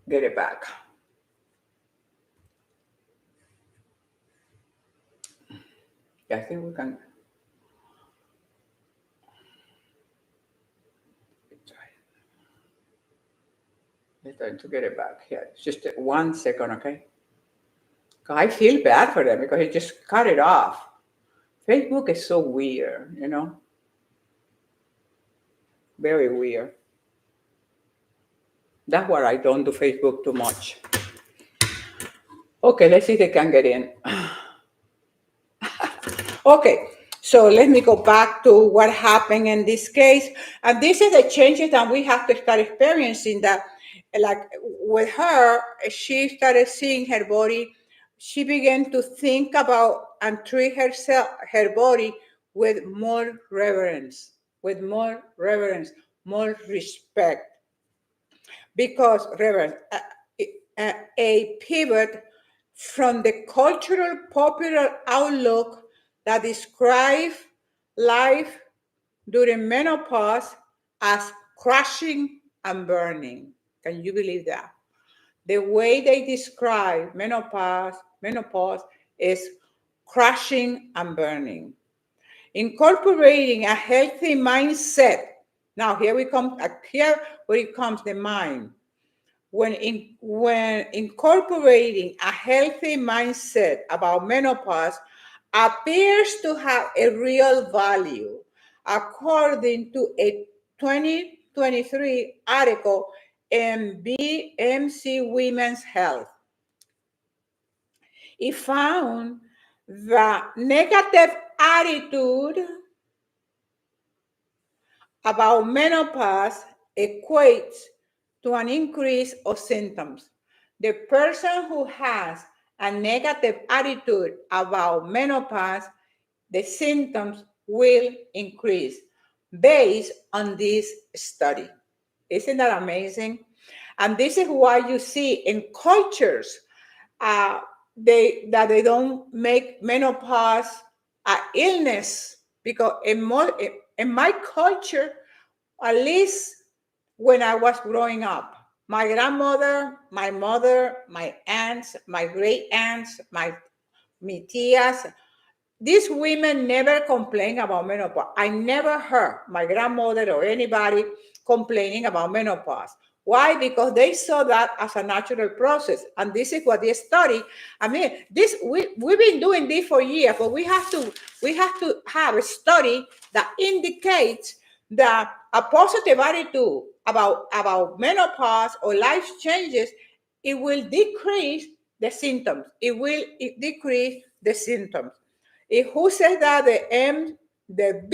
get it back. Yeah, I think we can. Let's try to get it back here. Just 1 second, okay? I feel bad for them because he just cut it off. Facebook is so weird, very weird. That's why I don't do Facebook too much. Okay, let's see if they can get in. Okay, so let me go back to what happened in this case. And this is the changes that we have to start experiencing that, like with her, she started seeing her body. She began to think about and treat herself, her body with more reverence, more respect. Because, reverence, a pivot from the cultural popular outlook that describe life during menopause as crashing and burning. Can you believe that? The way they describe menopause is crashing and burning. Incorporating a healthy mindset. Now here where it comes the mind. When incorporating a healthy mindset about menopause appears to have a real value, according to a 2023 article in BMC Women's Health. It found that negative attitude about menopause equates to an increase of symptoms. The person who has a negative attitude about menopause, the symptoms will increase based on this study. Isn't that amazing? And this is why you see in cultures uh, they don't make menopause an illness because in my culture, at least when I was growing up, my grandmother, my mother, my aunts, my great aunts, my tias, these women never complain about menopause. I never heard my grandmother or anybody complaining about menopause. Why? Because they saw that as a natural process. And this is what they study. I mean, we've been doing this for years, but we have to have a study that indicates that a positive attitude about menopause or life changes, it will decrease the symptoms. It will decrease the symptoms. Who said that? The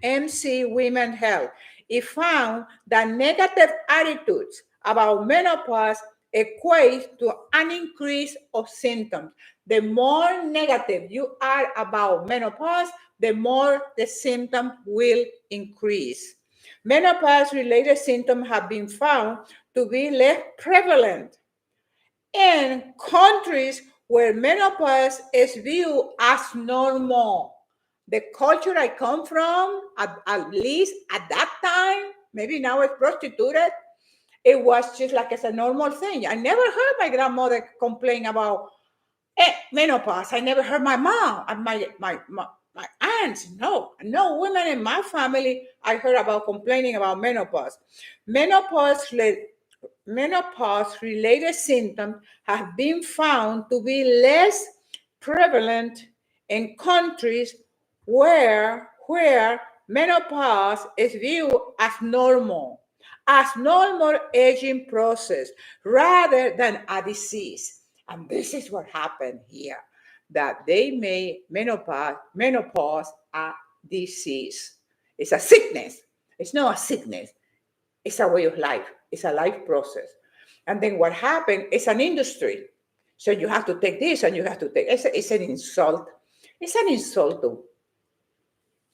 BMC Women Health. It found that negative attitudes about menopause equates to an increase of symptoms. The more negative you are about menopause, the more the symptom will increase. Menopause-related symptoms have been found to be less prevalent in countries where menopause is viewed as normal. The culture I come from, at least at that time, maybe now it's prostituted, it was just like it's a normal thing. I never heard my grandmother complain about menopause. I never heard my mom and my aunts. No women in my family I heard about complaining about menopause. Menopause Menopause related symptoms have been found to be less prevalent in countries where menopause is viewed as normal aging process rather than a disease. And this is what happened here, that they made menopause a disease. It's a sickness. It's not a sickness. It's a way of life. It's a life process. And then what happened is an industry. So you have to take this and you have to take it's an insult. It's an insult to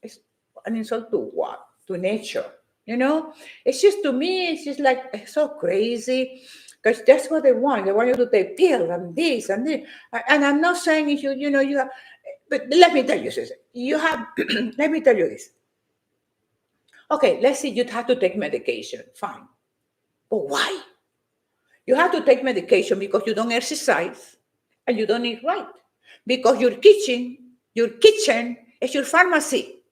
it's an insult to what? To nature. You know? It's just to me, it's just like it's so crazy. Because that's what they want. They want you to take pills and this and this. And I'm not saying you have, but let me tell you this. You have let me tell you this. Okay, let's say you have to take medication. Fine. But why? You have to take medication because you don't exercise and you don't eat right. Because your kitchen is your pharmacy.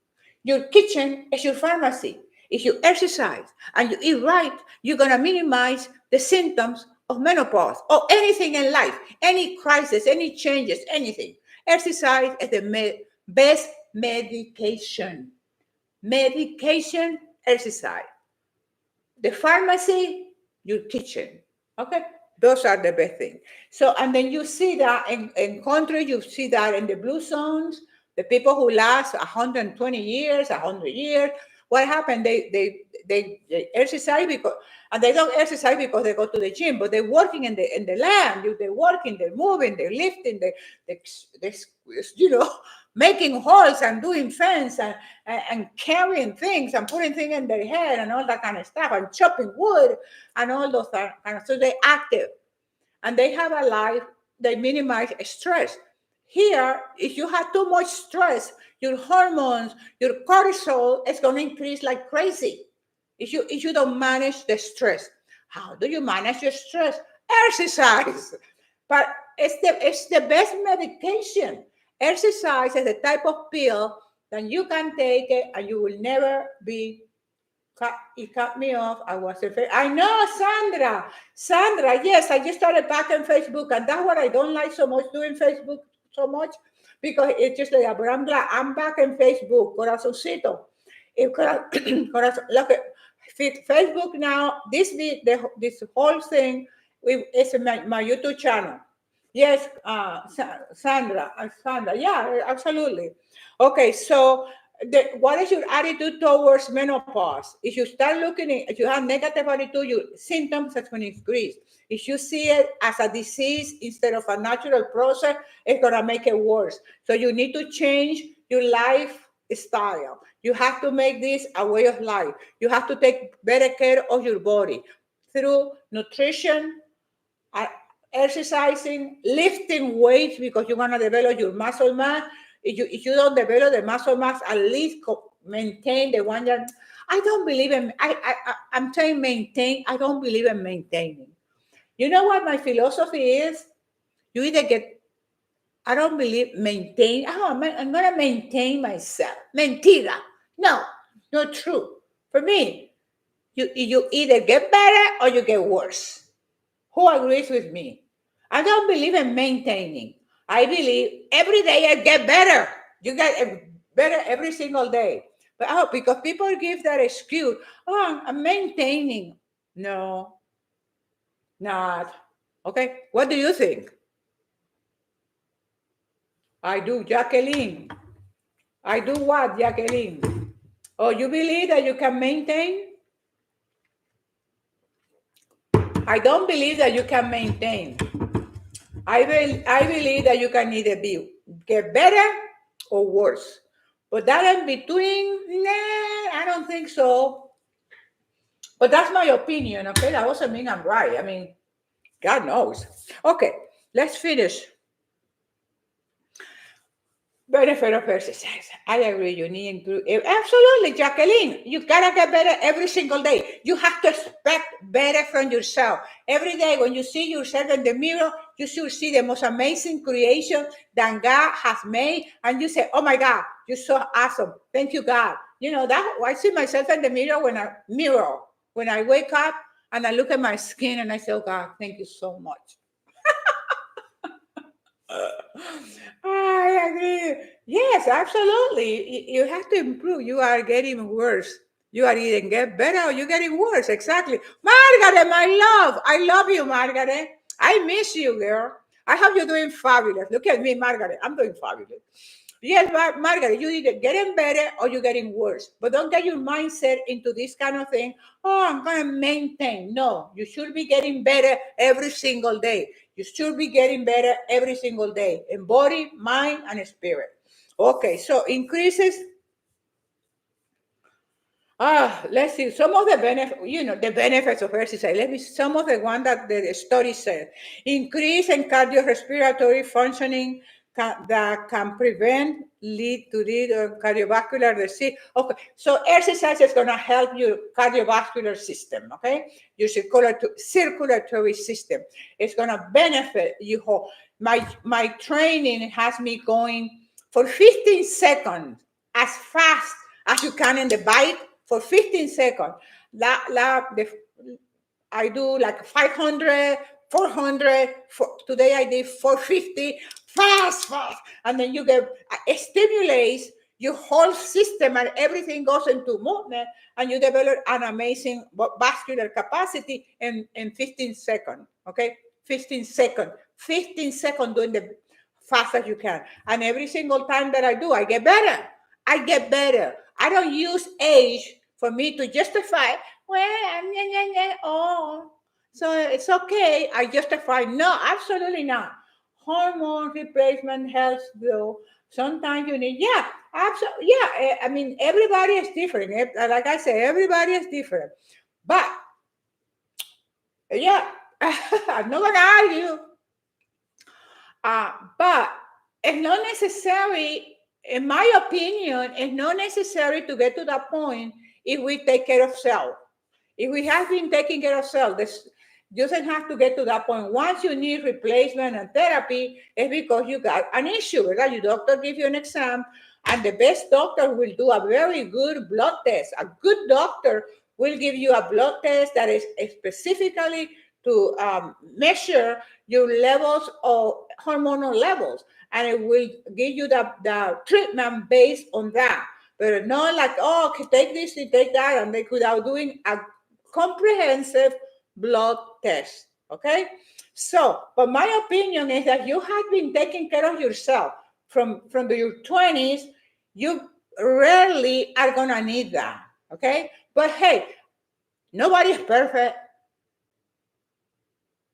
Your kitchen is your pharmacy. If you exercise and you eat right, you're going to minimize the symptoms of menopause or anything in life, any crisis, any changes, anything. Exercise is the best medication. Medication, exercise. The pharmacy, your kitchen. Okay? Those are the best things. So, and then you see that in countries, you see that in the blue zones, the people who last 120 years, 100 years, what happened? They exercise because, and they don't exercise because they go to the gym, but they're working in the land. They're working, they're moving, they're lifting, they making holes and doing fence and carrying things and putting things in their head and all that kind of stuff and chopping wood and all those kind of, so they're active and they have a life. They minimize stress. Here, if you have too much stress, your hormones, your cortisol is going to increase like crazy. If you don't manage the stress, how do you manage your stress? Exercise. But it's the best medication. Exercise is the type of pill that you can take it and you will never be it cut me off. I was afraid. I know, Sandra. Sandra, yes, I just started back on Facebook, and that's what I don't like so much doing Facebook so much because it's just like, but I'm glad I'm back on Facebook, corazoncito. Look at Facebook now. This whole thing is my YouTube channel. Yes, Sandra, yeah, absolutely. Okay, so what is your attitude towards menopause? If you start looking at, if you have negative attitude, your symptoms are going to increase. If you see it as a disease instead of a natural process, it's going to make it worse. So you need to change your lifestyle. You have to make this a way of life. You have to take better care of your body through nutrition, exercising, lifting weights because you're going to develop your muscle mass. If you don't develop the muscle mass, at least maintain the one that I don't believe in. I'm saying maintain. I don't believe in maintaining. You know what my philosophy is? You either get, I don't believe maintain. Oh, I'm going to maintain myself. Mentira. No, not true. For me, you either get better or you get worse. Who agrees with me? I don't believe in maintaining. I believe every day I get better. You get better every single day. But because people give that excuse, I'm maintaining. No, not. Okay, what do you think? I do, Jacqueline. I do what, Jacqueline? Oh, you believe that you can maintain? I don't believe that you can maintain. I believe that you can either get better or worse. But that in between, nah, I don't think so. But that's my opinion, okay? That doesn't mean I'm right. I mean, God knows. Okay, let's finish. Benefit of exercise. I agree. You need to improve. Absolutely, Jacqueline. You gotta get better every single day. You have to expect better from yourself. Every day when you see yourself in the mirror, you should see the most amazing creation that God has made. And you say, oh my God, you're so awesome. Thank you, God. You know, that I see myself in the mirror when I wake up and I look at my skin and I say, oh God, thank you so much. I agree. Yes, absolutely. You have to improve. You are getting worse. You are either get better or you're getting worse. Exactly. Margaret, my love. I love you, Margaret. I miss you, girl. I hope you're doing fabulous. Look at me, Margaret. I'm doing fabulous. Yes, Margaret, you either getting better or you're getting worse. But don't get your mindset into this kind of thing. Oh, I'm going to maintain. No, you should be getting better every single day. You should be getting better every single day in body, mind, and spirit. Okay, so increases. Let's see some of the benefits. The benefits of exercise. Let me some of the one that the study said. Increase in cardiorespiratory functioning that can lead to cardiovascular disease. Okay, so exercise is going to help your cardiovascular system. Okay, your circulatory system. It's going to benefit you. My training has me going for 15 seconds as fast as you can in the bike for 15 seconds. I do like 500, 400. Today I did 450, fast. And then it stimulates your whole system and everything goes into movement and you develop an amazing vascular capacity in 15 seconds. Okay? 15 seconds. 15 seconds doing the fast as you can. And every single time that I do, I get better. I get better. I don't use age for me to justify, so it's okay. I justify. No, absolutely not. Hormone replacement helps though. Sometimes you need, yeah, absolutely. Yeah, I mean, everybody is different. Like I said, everybody is different. But, yeah, I'm not going to argue. But it's not necessary, in my opinion, it's not necessary to get to that point if we take care of self. If we have been taking care of self, this doesn't have to get to that point. Once you need replacement and therapy, it's because you got an issue, right? Your doctor gives you an exam, and the best doctor will do a very good blood test. A good doctor will give you a blood test that is specifically to measure your levels of hormonal levels, and it will give you the treatment based on that. But not like, oh, take this, take that, and without doing a comprehensive blood test. Okay? So, but my opinion is that you have been taking care of yourself from your 20s, you rarely are going to need that. Okay? But hey, nobody's perfect.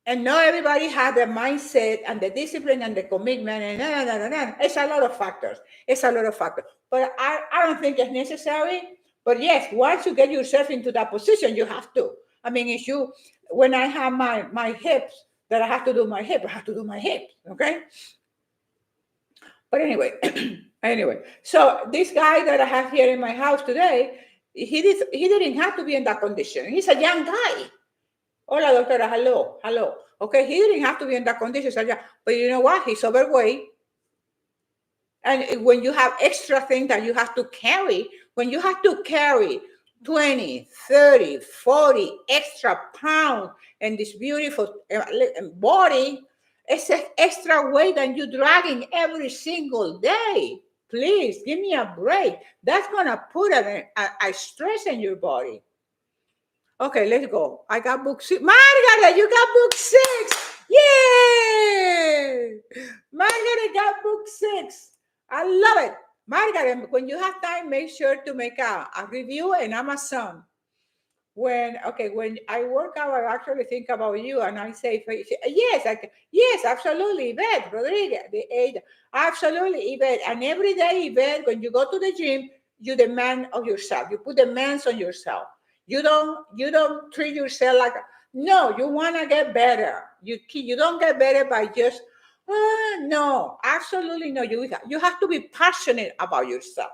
And not everybody has the mindset and the discipline and the commitment. And it's a lot of factors. It's a lot of factors. But I don't think it's necessary. But yes, once you get yourself into that position, you have to. I mean, when I have my hips, that I have to do my hip, I have to do my hips. Okay? But anyway, so this guy that I have here in my house today, he didn't have to be in that condition. He's a young guy. Hola, doctora. Hello. Okay, he didn't have to be in that condition. But you know what? He's overweight. And when you have extra things that you have to carry, when you have to carry 20, 30, 40 extra pounds in this beautiful body, it's an extra weight that you're dragging every single day. Please give me a break. That's going to put a stress in your body. Okay, let's go. I got book 6. Margaret, you got book 6. Yay! Margaret got book 6. I love it. Margaret, when you have time, make sure to make a review in Amazon. when I work out, I actually think about you, and I say, yes, yes, absolutely, Yvette Rodriguez, the aid, absolutely, Yvette. And every day, Yvette, when you go to the gym, you demand of yourself. You put demands on yourself. You don't treat yourself like, no. You want to get better. You don't get better by just, no, absolutely no. You have to be passionate about yourself.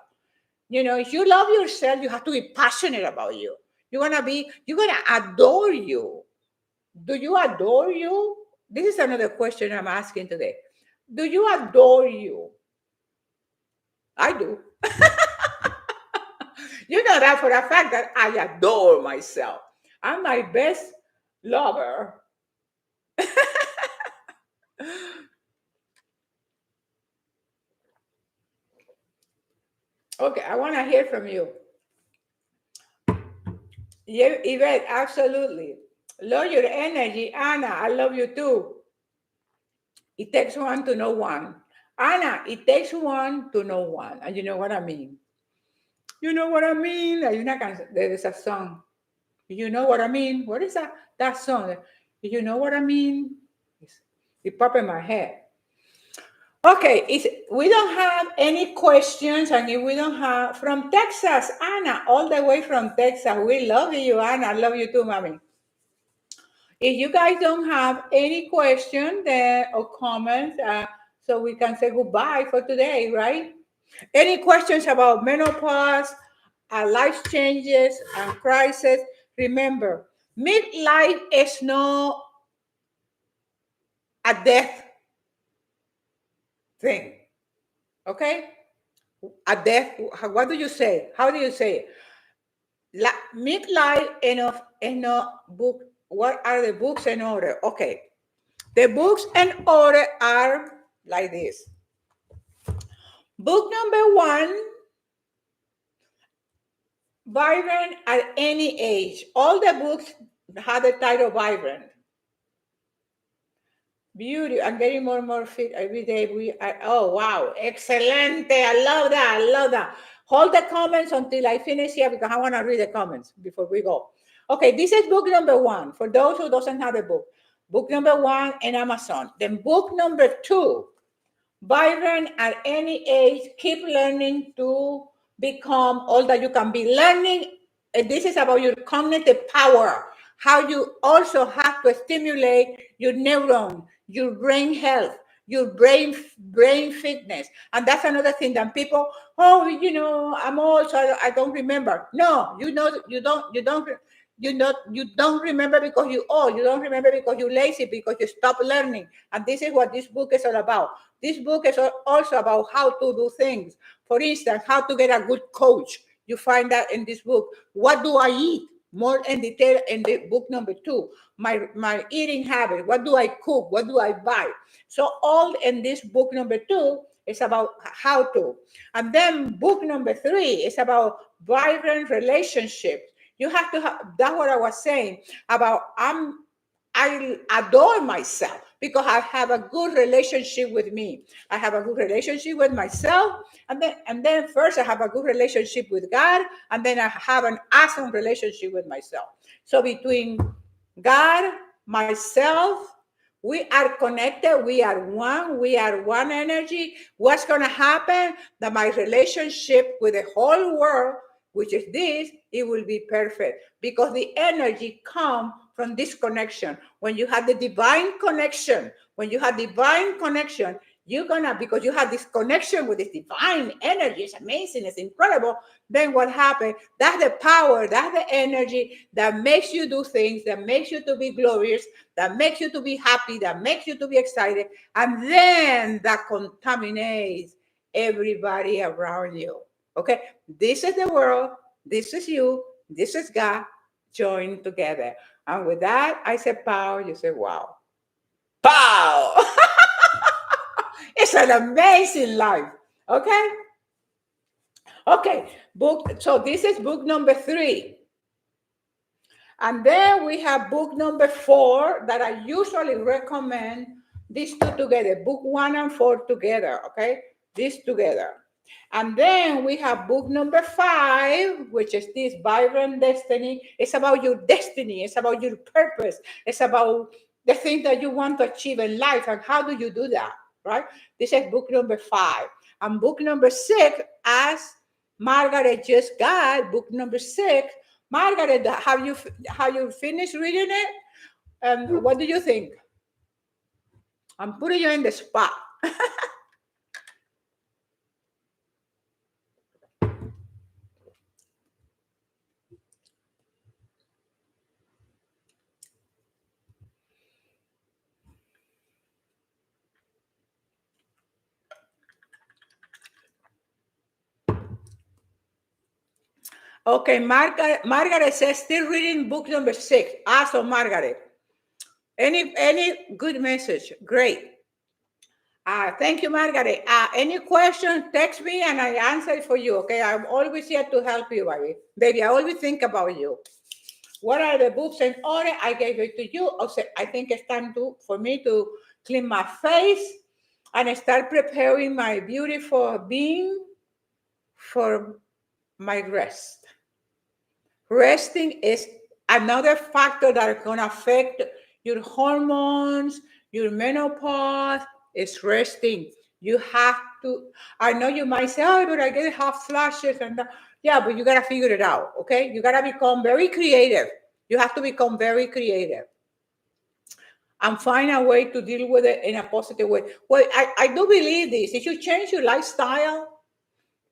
If you love yourself, you have to be passionate about you. You're gonna adore you. Do you adore you? This is another question I'm asking today. Do you adore you? I do. You know that for a fact that I adore myself. I'm my best lover. Okay, I want to hear from you. Yeah, Yvette, absolutely. Love your energy. Anna, I love you too. It takes one to know one. Anna, it takes one to know one. And you know what I mean. You know what I mean? There is a song. You know what I mean? What is that song? You know what I mean? It popped in my head. Okay, we don't have any questions, and if we don't have from Texas, Anna, all the way from Texas. We love you, Anna. I love you too, mommy. If you guys don't have any question there or comments, so we can say goodbye for today, right? Any questions about menopause, life changes, and crisis? Remember, midlife is not a death thing, okay? A death. What do you say? How do you say it? Midlife in a book. What are the books in order? Okay, the books in order are like this. Book number one, Vibrant at Any Age. All the books have the title Vibrant. Beauty. I'm getting more and more fit every day. Oh, wow. Excelente. I love that. I love that. Hold the comments until I finish here because I want to read the comments before we go. Okay, this is book number one for those who doesn't have the book. Book number one in Amazon. Then book number two, Vibrant at Any Age. Keep learning to become all that you can be. Learning, this is about your cognitive power, how you also have to stimulate your neuron, your brain health, your brain fitness. And that's another thing that people, oh, I'm old, so I don't remember. No, you don't remember because you old. You don't remember because you're lazy, because you stop learning. And this is what this book is all about. This book is also about how to do things. For instance, how to get a good coach. You find that in this book. What do I eat? More in detail in the book number two. My eating habit. What do I cook? What do I buy? So all in this book number two is about how to. And then book number three is about vibrant relationships. You have to have, that's what I was saying about I adore myself because I have a good relationship with me. I have a good relationship with myself, and then first I have a good relationship with God, and then I have an awesome relationship with myself. So between God, myself, we are connected. We are one energy. What's going to happen? That my relationship with the whole world, which is this, it will be perfect because the energy comes from this connection. When you have the divine connection, you're gonna, because you have this connection with this divine energy, it's amazing, it's incredible. Then what happened? That's the power, that's the energy that makes you do things, that makes you to be glorious, that makes you to be happy, that makes you to be excited, and then that contaminates everybody around you. Okay, this is the world, this is you, this is God joined together. And with that, I said pow, you say wow. Pow! It's an amazing life. Okay? Okay, so this is book number three. And then we have book number four that I usually recommend these two together, book one and four together, okay? These together. And then we have book number 5, which is this Vibrant Destiny. It's about your destiny. It's about your purpose. It's about the things that you want to achieve in life and how do you do that, right? This is book number 5. And book number 6, as Margaret just got, book number 6. Margaret, have you finished reading it? What do you think? I'm putting you in the spot. Okay, Margaret says still reading book number 6. Awesome, Margaret. Any good message? Great. Thank you, Margaret. Any questions? Text me and I answer it for you. Okay, I'm always here to help you, baby. Baby, I always think about you. What are the books in order? I gave it to you. I think it's time for me to clean my face and start preparing my beautiful being for my rest. Resting is another factor that is going to affect your hormones, your menopause. Is resting. You have to. I know you might say, "Oh, but I get hot flashes," and that. Yeah, but you gotta figure it out. Okay, you gotta become very creative. You have to become very creative and find a way to deal with it in a positive way. Well, I do believe this. If you change your lifestyle,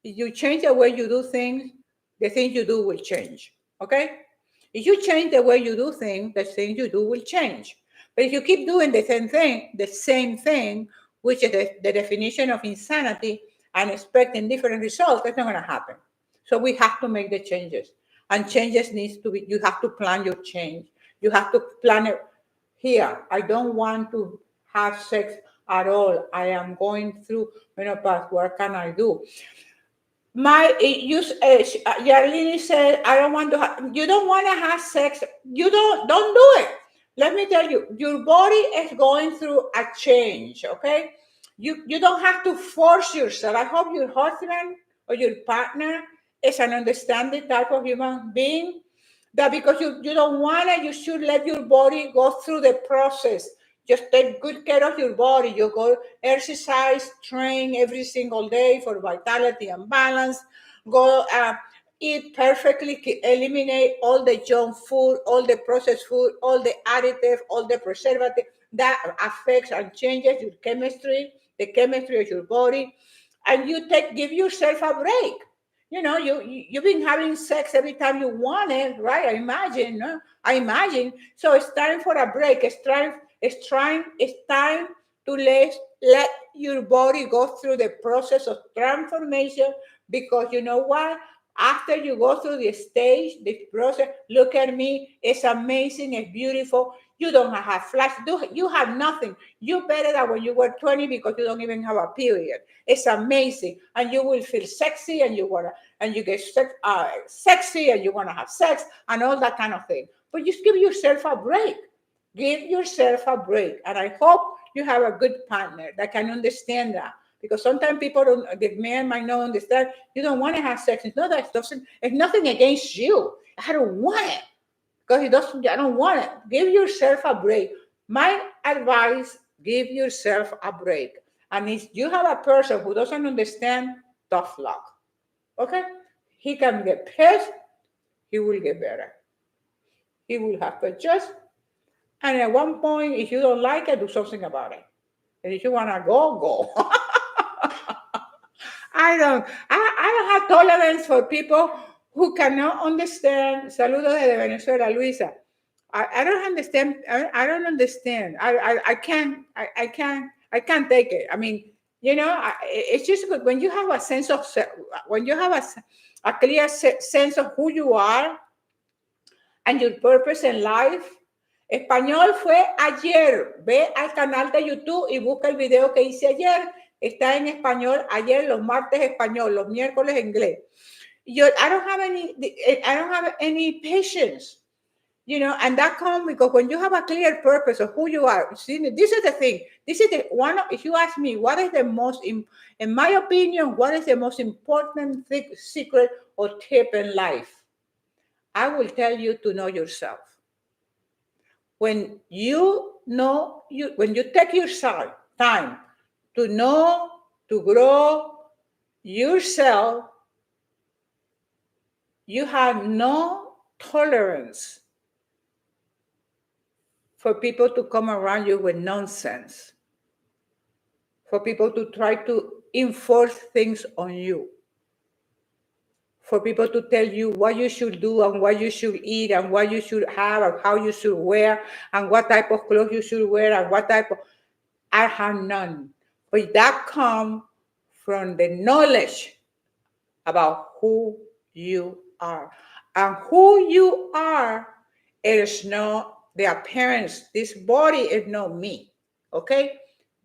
if you change the way you do things, the things you do will change. Okay? If you change the way you do things, the things you do will change. But if you keep doing the same thing, which is the definition of insanity, and expecting different results, that's not going to happen. So we have to make the changes. And changes needs to be, you have to plan your change. You have to plan it here. I don't want to have sex at all. I am going through menopause. What can I do? Yarlini said, I don't want to you don't want to have sex. You don't do it. Let me tell you, your body is going through a change, okay? You don't have to force yourself. I hope your husband or your partner is an understanding type of human being, that because you don't want it, you should let your body go through the process. Just take good care of your body. You go exercise, train every single day for vitality and balance. Go eat perfectly, eliminate all the junk food, all the processed food, all the additive, all the preservative. That affects and changes your chemistry, the chemistry of your body. And give yourself a break. You know, you've been having sex every time you want it, right? I imagine, no? I imagine. So it's time for a break. It's time to let your body go through the process of transformation, because you know what? After you go through the stage, the process, look at me, it's amazing, it's beautiful. You don't have flash, you have nothing. You better than when you were 20 because you don't even have a period. It's amazing. And you will feel sexy and you get sexy and you want to have sex and all that kind of thing. But just give yourself a break. Give yourself a break. And I hope you have a good partner that can understand that. Because sometimes the man might not understand. You don't want to have sex. It's nothing against you. I don't want it. Because I don't want it. Give yourself a break. My advice, give yourself a break. And if you have a person who doesn't understand, tough luck. Okay? He can get pissed. He will get better. He will have to adjust. And at one point, if you don't like it, do something about it. And if you want to go, go. I don't have tolerance for people who cannot understand. Saludos desde Venezuela, Luisa. I don't understand. I don't understand. I can't take it. I mean, it's just good when you have a sense of, when you have a clear sense of who you are and your purpose in life. Español fue ayer. Ve al canal de YouTube y busca el video que hice ayer. Está en español ayer, los martes español, los miércoles inglés. I don't have any patience. And that comes because when you have a clear purpose of who you are, see, this is the thing. This is the one. If you ask me, what is the most, in my opinion, what is the most important secret or tip in life? I will tell you to know yourself. When when you take yourself time to know, to grow yourself, you have no tolerance for people to come around you with nonsense, for people to try to enforce things on you, for people to tell you what you should do and what you should eat and what you should have and how you should wear and what type of clothes you should wear and what type of... I have none. But that comes from the knowledge about who you are. And who you are is not the appearance. This body is not me, okay?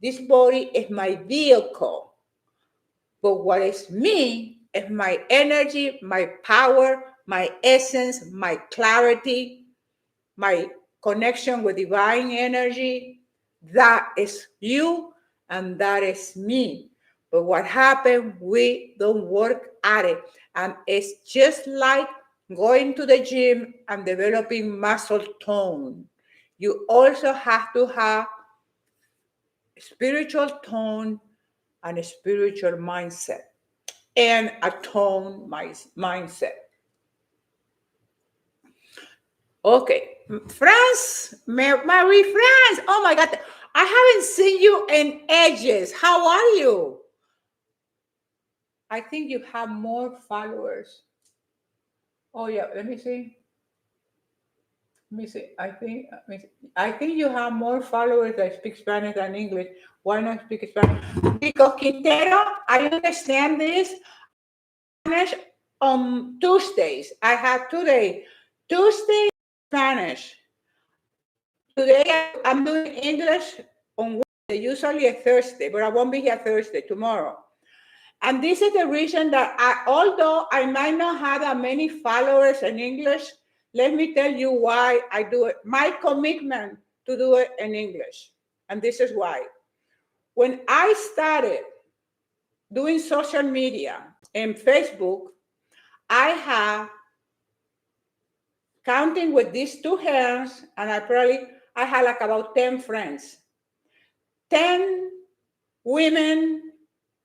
This body is my vehicle. But what is me is my energy, my power, my essence, my clarity, my connection with divine energy. That is you and that is me. But what happened, we don't work at it. And it's just like going to the gym and developing muscle tone. You also have to have spiritual tone and a spiritual mindset and a tone mindset. Okay, Marie France. Oh my God, I haven't seen you in ages. How are you? I think you have more followers. Oh yeah, let me see. Let me see. I think you have more followers that speak Spanish than English. Why not speak Spanish? Because Quintero, I understand this. Spanish on Tuesdays. I have today. Tuesday Spanish. Today I'm doing English on Wednesday, usually a Thursday, but I won't be here Thursday, tomorrow. And this is the reason that although I might not have that many followers in English, let me tell you why I do it. My commitment to do it in English. And this is why. When I started doing social media and Facebook, I have, counting with these two hands, and I had like about 10 friends. 10 women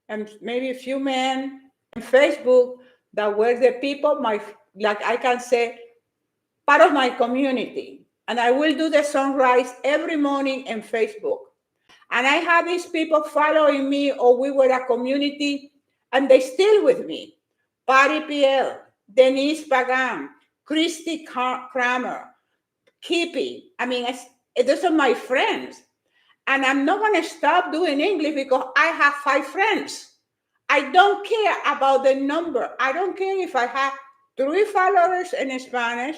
and maybe a few men on Facebook that were the people, like I can say, part of my community. And I will do the sunrise every morning in Facebook. And I have these people following me, or we were a community, and they still with me. Patty Piel, Denise Pagan, Christy Kramer, Kippy. I mean, those are my friends. And I'm not going to stop doing English because I have 5 friends. I don't care about the number. I don't care if I have 3 followers in Spanish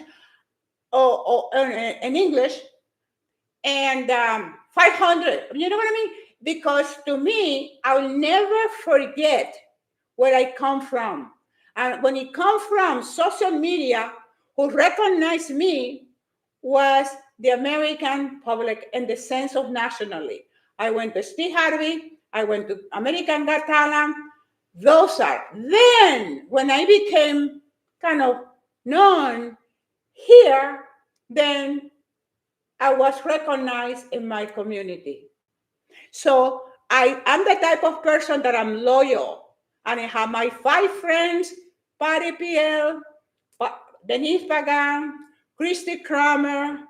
or in English and 500. You know what I mean? Because to me, I'll never forget where I come from. And when it comes from social media, who recognized me was the American public in the sense of nationally. I went to Steve Harvey, I went to American Got Talent. Those are. Then, when I became kind of known here, then I was recognized in my community. So I am the type of person that I'm loyal. And I have my 5 friends, Patty PL, Denise Pagan, Christy Kramer,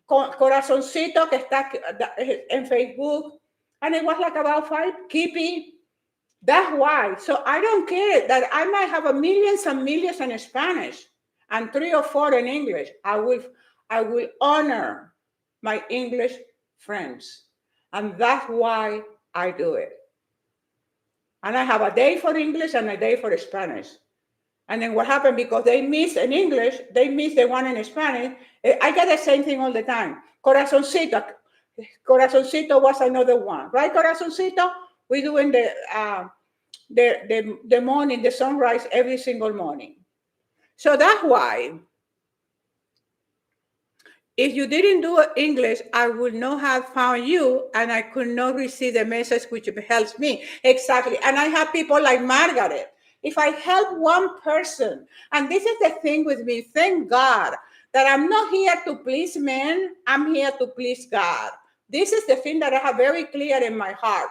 Corazoncito, que está en Facebook. And it was like about 5, Kippy. That's why. So I don't care that I might have millions and millions in Spanish and 3 or 4 in English. I will honor my English friends. And that's why I do it. And I have a day for English and a day for Spanish. And then what happened, because they miss in English, they miss the one in Spanish. I get the same thing all the time. Corazoncito. Corazoncito was another one. Right, Corazoncito? We're doing the morning, the sunrise every single morning. So that's why If you didn't do English, I would not have found you and I could not receive the message which helps me. Exactly. And I have people like Margaret. If I help one person, and this is the thing with me, thank God that I'm not here to please men, I'm here to please God. This is the thing that I have very clear in my heart,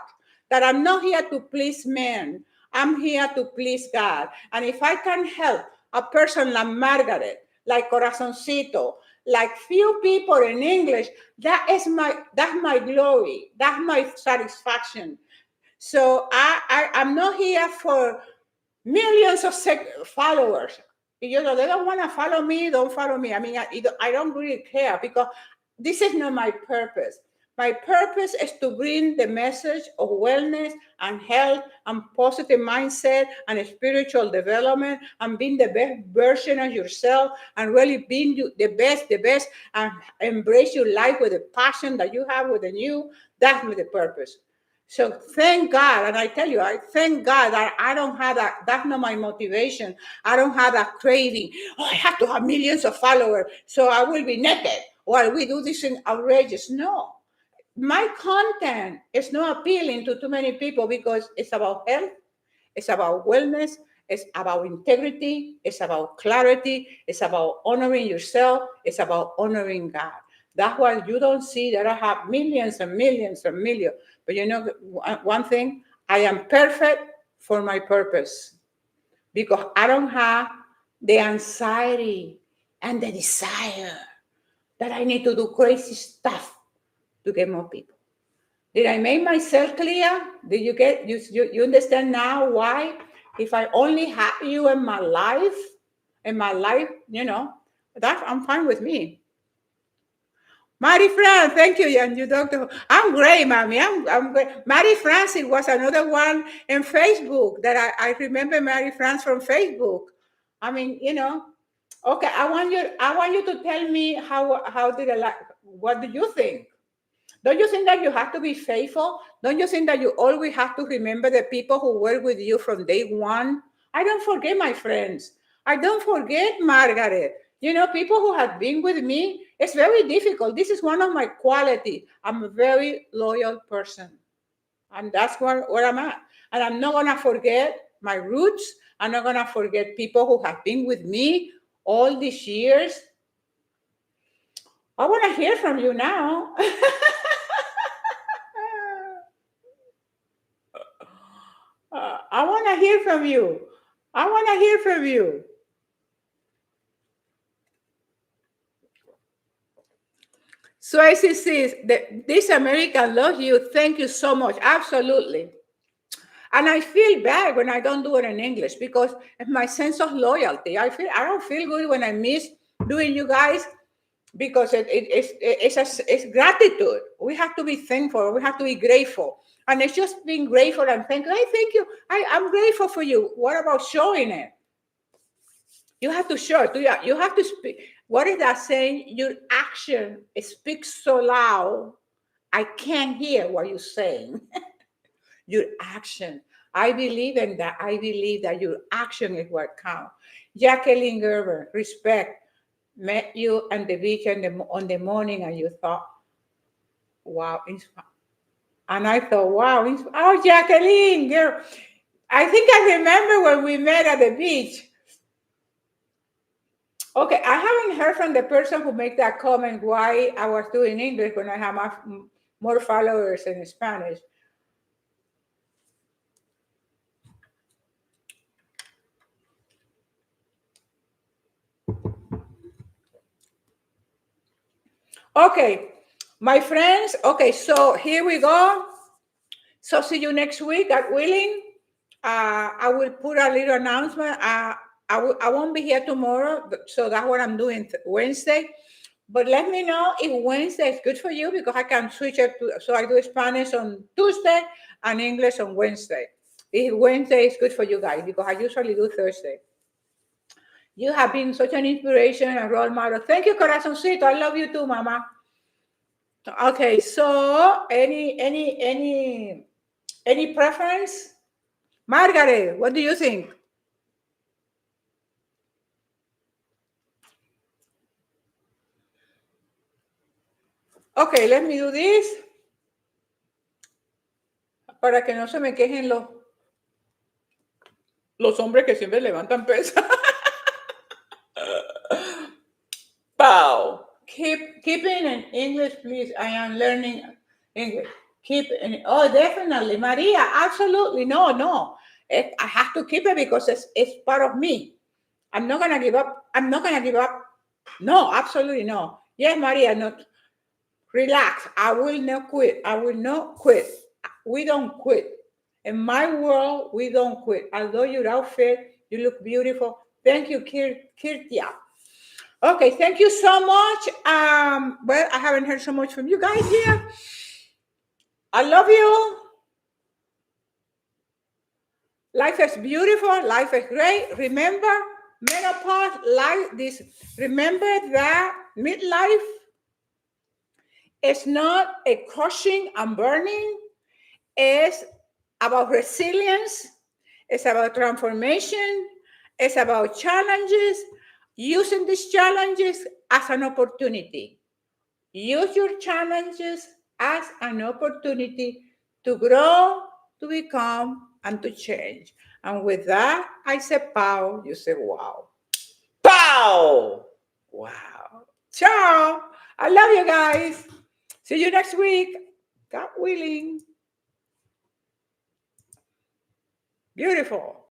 that I'm not here to please men, I'm here to please God. And if I can help a person like Margaret, like Corazoncito, like few people in English, that's my glory, that's my satisfaction. So I'm not here for millions of followers. They don't want to follow me, don't follow me. I mean, I don't really care because this is not my purpose. My purpose is to bring the message of wellness and health and positive mindset and spiritual development and being the best version of yourself and really being the best, and embrace your life with the passion that you have within you. That's the purpose. So thank God, and I tell you, I thank God that I don't have that. That's not my motivation. I don't have that craving. Oh, I have to have millions of followers, so I will be naked while we do this in outrageous. No, my content is not appealing to too many people because it's about health, it's about wellness, it's about integrity, it's about clarity, it's about honoring yourself, it's about honoring God. That's why you don't see that I have millions and millions and millions. But you know one thing, I am perfect for my purpose because I don't have the anxiety and the desire that I need to do crazy stuff to get more people. Did I make myself clear? Did you get you understand now why? If I only have you in my life, that I'm fine with me. Mary Fran, thank you, and you doctor. I'm great, mommy. I'm great. Mary Francis was another one in Facebook that I remember Mary France from Facebook. I mean, okay, I want you to tell me how did I like what do you think? Don't you think that you have to be faithful? Don't you think that you always have to remember the people who work with you from day one? I don't forget my friends. I don't forget Margaret. People who have been with me, it's very difficult. This is one of my qualities. I'm a very loyal person. And that's where I'm at. And I'm not going to forget my roots. I'm not going to forget people who have been with me all these years. I want to hear from you now. I want to hear from you. I want to hear from you. So I says, this American loves you. Thank you so much. Absolutely. And I feel bad when I don't do it in English because of my sense of loyalty. I don't feel good when I miss doing you guys because it's gratitude. We have to be thankful. We have to be grateful. And it's just being grateful and thank you. I thank you. I'm grateful for you. What about showing it? You have to show it. You have to speak. What is that saying? Your action speaks so loud, I can't hear what you're saying. Your action. I believe in that. I believe that your action is what counts. Jacqueline Gerber, respect. Met you on the beach on the morning, and you thought, wow. And I thought, wow. Oh, Jacqueline, girl. I think I remember when we met at the beach. Okay, I haven't heard from the person who made that comment why I was doing English when I have more followers in Spanish. Okay, my friends. Okay, so here we go. So see you next week, God willing. I will put a little announcement. I won't be here tomorrow, so that's what I'm doing Wednesday. But let me know if Wednesday is good for you because I can switch it to, so I do Spanish on Tuesday and English on Wednesday. If Wednesday is good for you guys because I usually do Thursday. You have been such an inspiration and role model. Thank you, Corazoncito. I love you too, Mama. Okay, so any preference? Margaret, what do you think? Okay, let me do this para que no se me quejen los hombres que siempre levantan pesas. Bow. Keeping in English, please. I am learning English. Keep in, oh, definitely, Maria. Absolutely, no. I have to keep it because it's part of me. I'm not gonna give up. I'm not gonna give up. No, absolutely no. Yes, Maria. No, relax. I will not quit. I will not quit. We don't quit. In my world, we don't quit. Although your outfit, you look beautiful. Thank you, Kirtia. Okay, thank you so much. Well, I haven't heard so much from you guys here. I love you. Life is beautiful. Life is great. Remember, menopause, life, this. Remember that midlife is not a crushing and burning. It's about resilience. It's about transformation. It's about challenges. Using these challenges as an opportunity. Use your challenges as an opportunity to grow, to become, and to change. And with that, I say pow, you say wow. Pow! Wow. Ciao. I love you guys. See you next week. God willing. Beautiful.